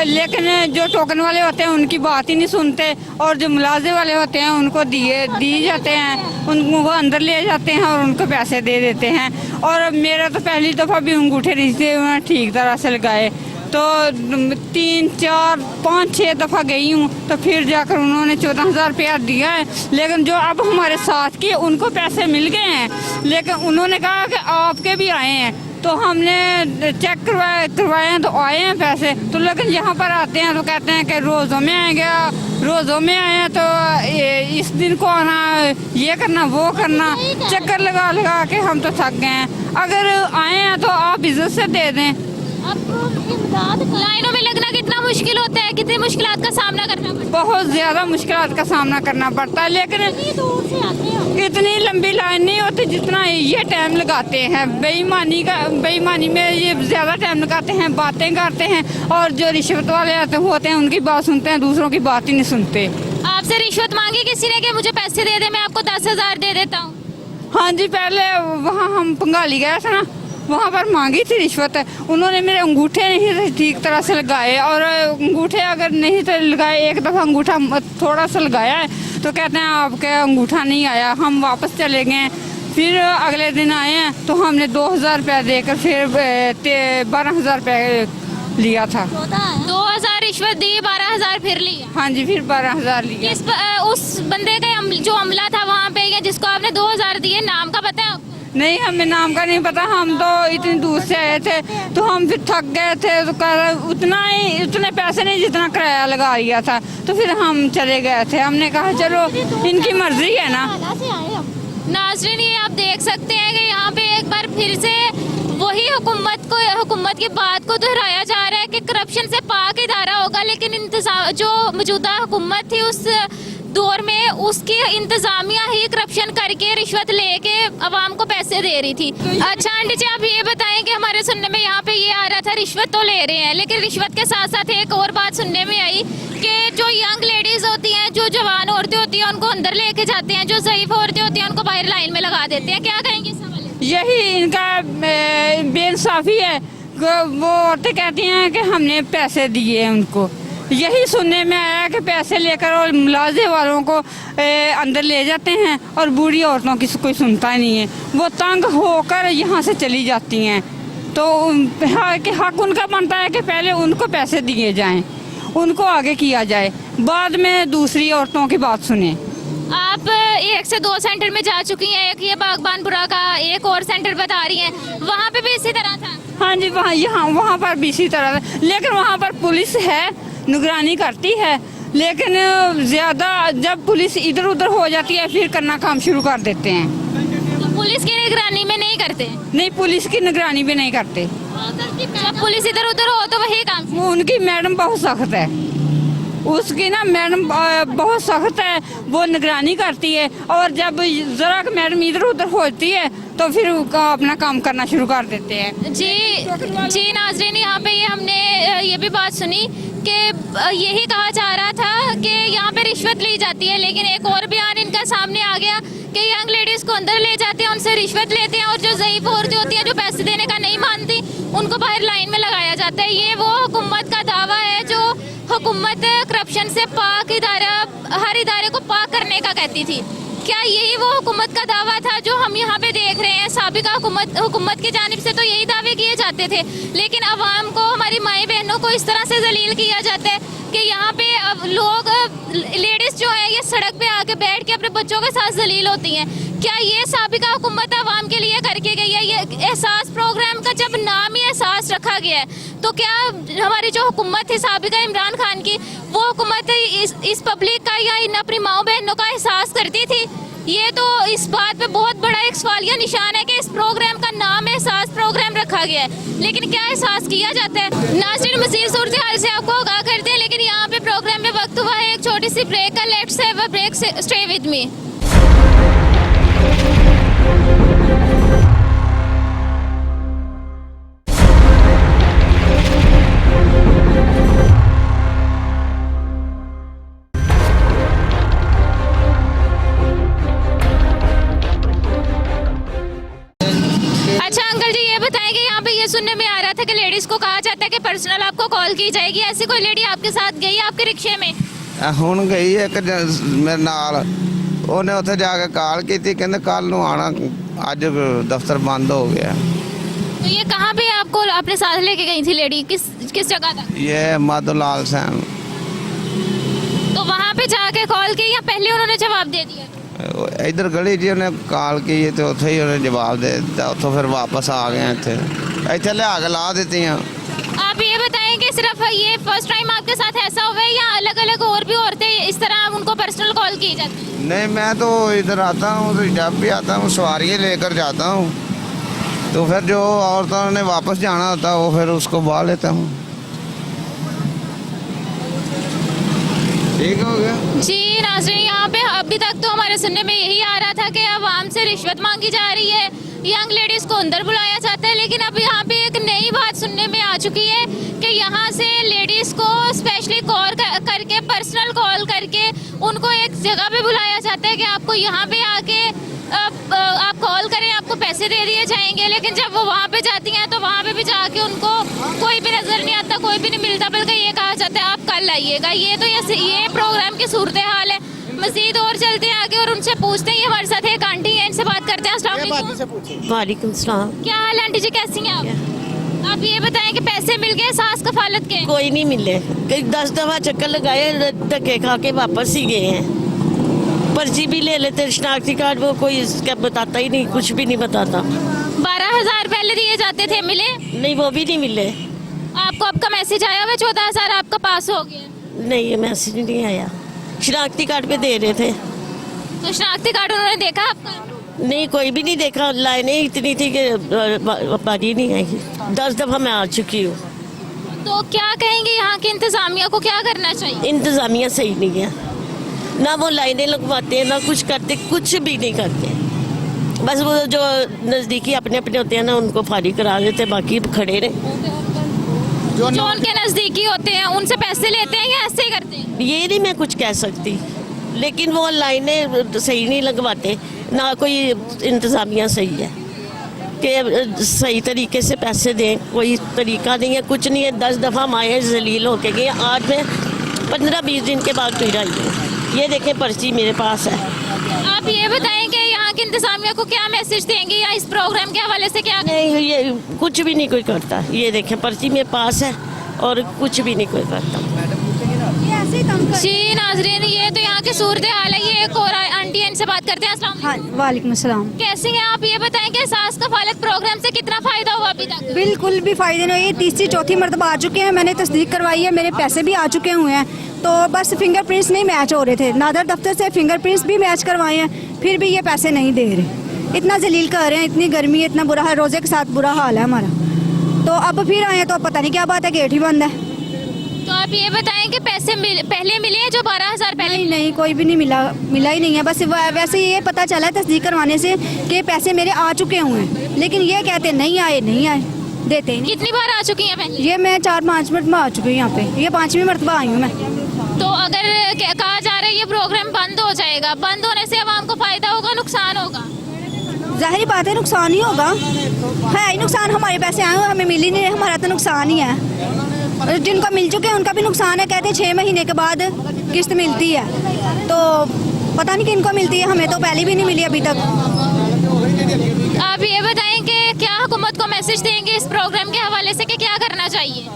लेकिन जो टोकन वाले होते हैं उनकी बात ही नहीं सुनते, और जो मुलाजे वाले होते हैं उनको दी जाते हैं, उनको अंदर ले जाते हैं और उनको पैसे दे देते हैं। और मेरा तो पहली दफ़ा भी अंगूठे नहीं थे ठीक तरह से लगाए, तो 3, 4, 5, 6 दफ़ा गई हूँ, तो फिर जाकर उन्होंने 14,000 रुपया दिया है। लेकिन जो अब हमारे साथ के उनको पैसे मिल गए हैं, लेकिन उन्होंने कहा कि आपके भी आए हैं, तो हमने चेक करवाए हैं तो आए हैं पैसे। तो लेकिन यहाँ पर आते हैं तो कहते हैं कि रोज़ों में आएंगे, रोज़ों में आए हैं तो इस दिन को आना, ये करना वो करना, चक्कर लगा लगा के हम तो थक गए हैं। अगर आए हैं तो आप इज्जत से दे दें। लाइनों में लगना कितना मुश्किल होता है, कितनी मुश्किलात का सामना करना पड़ता है? बहुत ज़्यादा मुश्किलात का सामना करना पड़ता है, लेकिन इतनी लंबी लाइन नहीं होती जितना ये टाइम लगाते हैं। बेईमानी में ये ज़्यादा टाइम लगाते हैं, बातें करते हैं, और जो रिश्वत वाले होते हैं उनकी बात सुनते हैं, दूसरों की बात ही नहीं सुनते। आपसे रिश्वत मांगी किसी ने कि मुझे पैसे दे दे, मैं आपको 10,000 दे देता हूँ? हाँ जी, पहले वहाँ हम पंगाली गए थे ना, वहाँ पर मांगी थी रिश्वत। उन्होंने मेरे अंगूठे नहीं ठीक तरह से लगाए, और अंगूठे अगर नहीं तो लगाए, एक दफ़ा अंगूठा थोड़ा सा लगाया है तो कहते हैं आपके अंगूठा नहीं आया। हम वापस चले गए, फिर अगले दिन आए हैं तो हमने 2,000 रुपया देकर फिर 12,000 रुपया लिया था। 2,000 रिश्वत दी, 12,000 फिर ली? हाँ जी, फिर 12,000 लिया। उस बंदे का जो अमला था वहाँ पे, या जिसको आपने 2,000 दिए, नाम का पता है आपको? नहीं, हमें नाम का नहीं पता, हम तो इतनी दूर से आए थे, तो हम फिर थक गए थे, तो उतने पैसे नहीं जितना किराया लगा लिया था, तो फिर हम चले गए थे। हमने कहा चलो इनकी मर्जी है ना। नाज़रीन, ये आप देख सकते हैं कि यहाँ पे एक बार फिर से वही हुकूमत की बात को दोहराया जा रहा है कि करप्शन से पाक इदारा होगा, लेकिन इंतजाम जो मौजूदा हुकूमत थी उस दौर में उसकी इंतजामिया ही करप्शन करके रिश्वत लेके अवाम को पैसे दे रही थी। अच्छा आंटी जी, आप ये बताएं कि हमारे सुनने में यहाँ पे ये आ रहा था रिश्वत तो ले रहे हैं, लेकिन रिश्वत के साथ साथ एक और बात सुनने में आई कि जो यंग लेडीज होती हैं, जो जवान औरतें होती हैं, उनको अंदर लेके जाते हैं, जो ज़ईफ औरतें होती हैं उनको बाहर लाइन में लगा देते हैं। क्या कहेंगे इस हवाले से? यही इनका बेइंसाफी है। वो औरतें कहती हैं कि हमने पैसे दिए उनको, यही सुनने में आया कि पैसे लेकर और मुलाजे वालों को अंदर ले जाते हैं, और बूढ़ी औरतों की कोई सुनता नहीं है, वो तंग होकर यहाँ से चली जाती हैं। तो हक उनका बनता है कि पहले उनको पैसे दिए जाएं, उनको आगे किया जाए, बाद में दूसरी औरतों की बात सुने। आप 1 से 2 सेंटर में जा चुकी हैं, एक ये बागबानपुरा का, एक और सेंटर बता रही हैं, वहाँ पे भी इसी तरह था? हाँ जी, वहाँ पर भी इसी तरह था, लेकिन वहाँ पर पुलिस है, निगरानी करती है, लेकिन ज़्यादा जब पुलिस इधर उधर हो जाती है फिर करना काम शुरू कर देते हैं। तो पुलिस की निगरानी में नहीं करते? नहीं, पुलिस की निगरानी भी नहीं करते। जब पुलिस इधर उधर हो तो वही काम? उनकी मैडम बहुत सख्त है, उसकी ना मैडम बहुत सख्त है, वो निगरानी करती है, और जब ज़रा मैडम इधर उधर होती है तो फिर अपना काम करना शुरू कर देते हैं। जी नाज़रीन, यहाँ पे हमने ये भी बात सुनी कि यही कहा जा रहा था कि यहाँ पे रिश्वत ली जाती है, लेकिन एक और बयान इनका सामने आ गया कि यंग लेडीज़ को अंदर ले जाते हैं, उनसे रिश्वत लेते हैं, और जो ज़ईफ औरतें होती हैं जो पैसे देने का नहीं मानती उनको बाहर लाइन में लगाया जाता है। ये वो हुकूमत का दावा है जो हुकूमत करप्शन से पाक इदारा, हर इदारे को पाक करने का कहती थी। क्या यही वो हुकूमत का दावा था जो हम यहाँ पे देख रहे हैं? साबिका हुकूमत की जानिब से तो यही दावे किए जाते थे, लेकिन अवाम को, हमारी माई बहनों को इस तरह से जलील किया जाता है कि यहाँ पे अब लोग, लेडीज़ जो है ये सड़क पे आके बैठ के अपने बच्चों के साथ जलील होती हैं। क्या ये साबिका हुकूमत अवाम के लिए करके गई है? ये एहसास प्रोग्राम का जब नाम ही एहसास रखा गया है, तो क्या हमारी जो हुकूमत थी साबिका इमरान खान की, वो हुकूमत इस पब्लिक का या इन अपनी माओ बहनों का एहसास करती थी? ये तो इस बात पे बहुत बड़ा एक सवालिया निशान है कि इस प्रोग्राम का नाम एहसास प्रोग्राम रखा गया है, लेकिन क्या एहसास किया जाता है? नाज़रीन, मज़ीद सूरत हाल से आपको आगाह करते हैं, लेकिन यहाँ पे प्रोग्राम में वक्त हुआ है एक छोटी सी ब्रेक का। Let's have a break, stay with me. अच्छा अंकल जी, ये बताएं कि यहाँ पे ये सुनने में आ रहा था कि लेडीज को कहा जाता है कि पर्सनल आपको कॉल की जाएगी, ऐसी कोई लेडी आपके साथ गई आपके रिक्शे में? ਹੁਣ ਗਈ ਇੱਕ ਮੇਰੇ ਨਾਲ, ਉਹਨੇ ਉੱਥੇ ਜਾ ਕੇ ਕਾਲ ਕੀਤੀ, ਕਹਿੰਦੇ ਕੱਲ ਨੂੰ ਆਣਾ, ਅੱਜ ਦਫ਼ਤਰ ਬੰਦ ਹੋ ਗਿਆ। तो ये कहाँ पे आपको अपने साथ लेके गई थी लेडी, किस जगह था? ये माधोलाल सैन तो वहाँ पे जाके कॉल की या पहले उन्होंने जवाब दे दिया? इधर गली जी ਉਹਨੇ ਕਾਲ की ਤੇ ਉੱਥੇ ਹੀ ਉਹਨੇ ਜਵਾਬ ਦੇ ਦਿੱਤਾ। ਉੱਥੋਂ ਫਿਰ ਵਾਪਸ ਆ ਗਏ ਇੱਥੇ ਲਿਆ ਕੇ ਲਾ ਦਿੱਤੀਆਂ। आप ये बताएं कि सिर्फ ये फर्स्ट टाइम आपके साथ ऐसा हुआ है या अलग अलग और भी औरतें इस तरह उनको पर्सनल कॉल की जाती है? नहीं, मैं तो इधर आता हूँ, तो जब भी आता हूँ सवारियाँ लेकर जाता हूँ, तो फिर जो औरतों ने वापस जाना होता है वो फिर उसको बहा लेता हूँ। ठीक हो गया जी नाज़रीन, यहाँ पे अभी तक तो हमारे सुनने में यही आ रहा था कि आवाम से रिश्वत मांगी जा रही है, यंग लेडीज़ को अंदर बुलाया जाता है, लेकिन अब यहाँ पे एक नई बात सुनने में आ चुकी है कि यहाँ से लेडीज़ को स्पेशली कॉल करके पर्सनल कॉल करके उनको एक जगह पे बुलाया जाता है कि आपको यहाँ पे आके आप कॉल करें, आपको पैसे दे दिए जाएंगे। लेकिन जब वो वहाँ पे जाती हैं तो वहाँ पे भी जाके उनको कोई भी नज़र नहीं आता, कोई भी नहीं मिलता, बल्कि ये कहा जाता है आप कल आइएगा। ये तो ये प्रोग्राम की सूरत हाल है। मज़ीद और चलते हैं आगे और उनसे पूछते हैं। ये हमारे साथ एक आंटी है, इनसे बात करते हैं। अस्सलाम वालेकुम। वालेकुम सलाम। क्या हाल है आंटी जी, कैसी हैं आप ये बताएं कि पैसे मिल गए सास कफालत के? कोई नहीं मिले, कई 10 दफा चक्कर लगाए, धक्के खा के वापस ही गए हैं। पर्ची भी ले लेते, शनाख्ती कार्ड, वो कोई इसका बताता ही नहीं, कुछ भी नहीं बताता। 12,000 पहले दिए जाते थे, मिले? नहीं, वो भी नहीं मिले। आपको आपका मैसेज आया हुआ 14,000 आपका पास हो गया? नहीं, ये मैसेज नहीं आया। शनाख्ती कार्ड पे दे रहे थे। तो शनाख्ती कार्ड उन्होंने देखा आपका? नहीं, कोई भी नहीं देखा। लाइनें इतनी थी कि बारी नहीं आई। 10 दफा मैं आ चुकी हूँ। तो क्या कहेंगे यहाँ की इंतजामिया को, क्या करना चाहिए? इंतजामिया सही नहीं है, ना वो लाइनें लगवाते हैं, ना कुछ करते, कुछ भी नहीं करते। बस वो जो नज़दीकी अपने अपने होते हैं ना, उनको फारिग करा देते, बाकी खड़े रहे। जो उनके नज़दीकी होते हैं उनसे पैसे लेते हैं या ऐसे ही करते हैं? ये नहीं मैं कुछ कह सकती, लेकिन वो लाइनें सही नहीं लगवाते, ना कोई इंतज़ामिया सही है कि सही तरीके से पैसे दें। कोई तरीका नहीं है, कुछ नहीं है। 10 दफ़ा माए जलील होके गए। आज मैं 15-20 दिन के बाद फिर आई हूँ। ये देखें, पर्ची मेरे पास है। आप ये बताएं कि यहाँ की इंतजामिया को क्या मैसेज देंगे या इस प्रोग्राम के हवाले से क्या? नहीं, ये कुछ भी नहीं कोई करता। ये देखें, पर्ची मेरे पास है और कुछ भी नहीं कोई करता। जी नाजरीन, ये तो यहाँ की सूरत हाल है। ये एक और आंटी है, इनसे बात करते हैं। अस्सलाम वालेकुम। वालेकुम अस्सलाम। कैसी हैं आप? ये बताएं कि सास कफालत प्रोग्राम से कितना फ़ायदा हुआ अभी तक? बिल्कुल भी फ़ायदे नहीं। ये तीसरी चौथी मरतबा आ चुके हैं, मैंने तस्दीक करवाई है, मेरे पैसे भी आ चुके हुए हैं। तो बस फिंगरप्रिंट्स नहीं मैच हो रहे थे। नादर दफ्तर से फिंगरप्रिंट्स भी मैच करवाए हैं, फिर भी ये पैसे नहीं दे रहे। इतना जलील कर रहे हैं, इतनी गर्मी है, इतना बुरा हाल, रोज़े के साथ बुरा हाल है हमारा। तो अब फिर आए तो पता नहीं क्या बात है, गेट ही बंद है। तो आप ये बताएं कि पैसे पहले मिले हैं जो 12,000 पहले? नहीं, कोई भी नहीं मिला ही नहीं है। बस वैसे ये पता चला है तस्दीक करवाने से कि पैसे मेरे आ चुके हुए हैं, लेकिन ये कहते नहीं आए, देते ही नहीं। कितनी बार आ चुकी हैं पहले? ये मैं 4-5 मरतबा आ चुकी हूँ यहाँ पे, ये 5वीं मरतबा आई हूँ मैं। तो अगर कहा जा रहा है ये प्रोग्राम बंद हो जाएगा, बंद होने से आवाम को फ़ायदा होगा, नुकसान होगा? जाहिर बात है नुकसान ही होगा, है ही नुकसान। हमारे पैसे आए हुए हमें मिल ही नहीं रहे, हमारा तो नुकसान ही है। जिनको मिल चुके हैं उनका भी नुकसान है। कहते हैं 6 महीने के बाद किस्त मिलती है, तो पता नहीं किनको मिलती है, हमें तो पहले भी नहीं मिली अभी तक। आप ये बताएं कि क्या हुकूमत को मैसेज देंगे इस प्रोग्राम के हवाले से कि क्या करना चाहिए?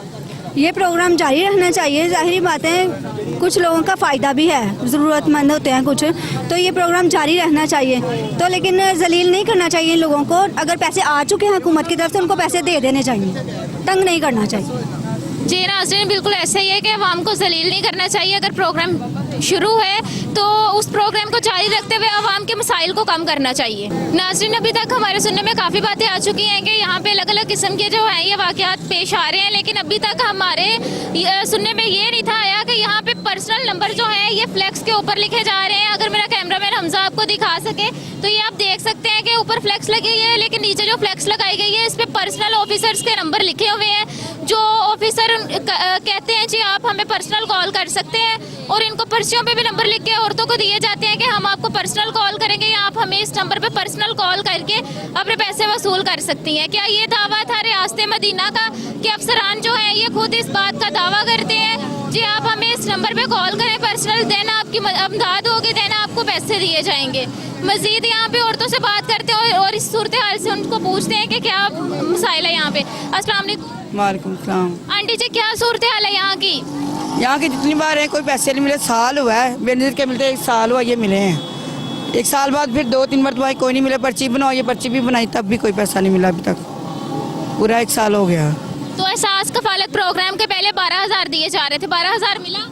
ये प्रोग्राम जारी रहना चाहिए। जाहिर बात है कुछ लोगों का फ़ायदा भी है, ज़रूरतमंद होते हैं कुछ, तो ये प्रोग्राम जारी रहना चाहिए। तो लेकिन जलील नहीं करना चाहिए लोगों को। अगर पैसे आ चुके हैं हुकूमत की तरफ से, उनको पैसे दे देने चाहिए, तंग नहीं करना चाहिए। जी नाज़रीन, बिल्कुल ऐसा ही है कि आवाम को जलील नहीं करना चाहिए। अगर प्रोग्राम शुरू है तो उस प्रोग्राम को जारी रखते हुए आवाम के मसाइल को कम करना चाहिए। नाज़रीन, अभी तक हमारे सुनने में काफ़ी बातें आ चुकी हैं कि यहाँ पे अलग अलग किस्म के जो हैं ये वाक़यात पेश आ रहे हैं, लेकिन अभी तक हमारे सुनने में ये नहीं था आया कि यहाँ पे पर्सनल नंबर जो है ये फ्लैक्स के ऊपर लिखे जा रहे हैं। अगर मेरा कैमरामैन हमजा आपको दिखा सके तो ये आप देख सकते हैं कि ऊपर फ्लैक्स लगी हुई है, लेकिन नीचे जो फ्लैक्स लगाई गई है इस पे पर्सनल ऑफिसर्स के नंबर लिखे हुए हैं। जो ऑफिसर कहते हैं जी आप हमें पर्सनल कॉल कर सकते हैं, और इनको पर्चियों पे भी नंबर लिख के औरतों को दिए जाते हैं कि हम आपको पर्सनल कॉल करेंगे या आप हमें इस नंबर पे पर्सनल कॉल करके अपने पैसे वसूल कर सकती हैं। क्या ये दावा था रियासत मदीना का कि अफसरान जो है ये खुद इस बात का दावा करते हैं जी आप हमें इस नंबर पे कॉल करें पर्सनल, देन आपकी अमदाद होगी, देन आपको पैसे दिए जाएंगे। मजीद यहाँ पे औरतों से बात करते हैं और इस सूरत हाल से उनको पूछते हैं कि क्या मसाइल है यहाँ पे। अस्सलाम वालेकुम। वालेकुम सलाम। आंटी जी क्या सूरत हाल है यहाँ की? यहाँ की जितनी बार है कोई पैसे नहीं मिले, साल हुआ है बेनजीर के मिलते 1 साल हुआ ये मिले हैं। 1 साल बाद फिर 2-3 मरतबा कोई नहीं मिले, पर्ची बनाओ, ये पर्ची भी बनाई तब भी कोई पैसा नहीं मिला अभी तक, पूरा 1 साल हो गया। तो एहसास कफालत प्रोग्राम के पहले 12,000 दिए जा रहे थे, 12,000 मिला?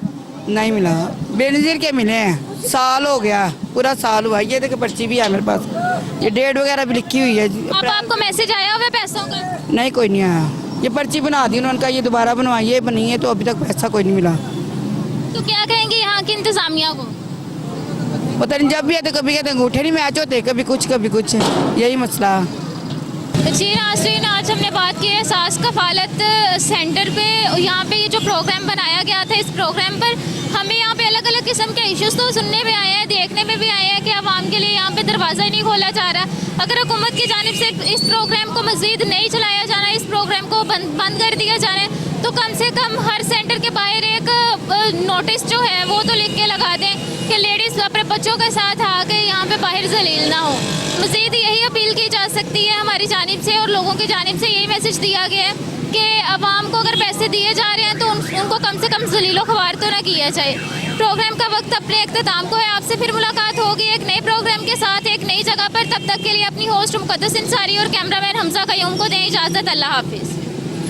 नहीं मिला, बेनजीर के मिले हैं, साल हो गया, पूरा साल हुआ। ये देखो पर्ची भी है मेरे पास, ये डेट वगैरह भी लिखी हुई है। अब आपको मैसेज आया हुआ है पैसों का? नहीं कोई नहीं आया, ये पर्ची बना दी उन्होंने कहा ये दोबारा बनवाई, ये बनी है, तो अभी तक पैसा कोई नहीं मिला। तो क्या कहेंगे यहाँ की इंतजामिया को? पता नहीं, जब भी आते कभी कहते अंगूठे नहीं मैच होते, कभी कुछ, यही मसला। जी नाज़रीन, आज हमने बात की है एहसास कफालत सेंटर पे। यहाँ पे ये जो प्रोग्राम बनाया गया था, इस प्रोग्राम पर हमें यहाँ पे अलग अलग किस्म के इश्यूज़ तो सुनने में आए हैं, देखने में भी आए हैं कि आवाम के लिए यहाँ पे दरवाज़ा ही नहीं खोला जा रहा। अगर हुकूमत की जानिब से इस प्रोग्राम को मज़ीद नहीं चलाया जाना, इस प्रोग्राम को बंद कर दिया जाए, तो कम से कम हर सेंटर के बाहर एक नोटिस जो है वो तो लिख के लगा दें कि लेडीज़ अपने बच्चों के साथ आके यहाँ पे बाहर जलील ना हो। मज़ीद यही अपील की जा सकती है हमारी जानिब से, और लोगों की जानिब से यही मैसेज दिया गया है कि आवाम को अगर पैसे दिए जा रहे हैं तो उनको कम से कम जलीलो ख्वार तो ना किया जाए। प्रोग्राम का वक्त अपने इख्तिताम को है, आपसे फिर मुलाकात होगी एक नए प्रोग्राम के साथ एक नई जगह पर। तब तक के लिए अपनी होस्ट मुक़द्दस इंसारी और कैमरामैन हमजा क़य्यूम को दें इजाज़त। अल्लाह हाफिज़।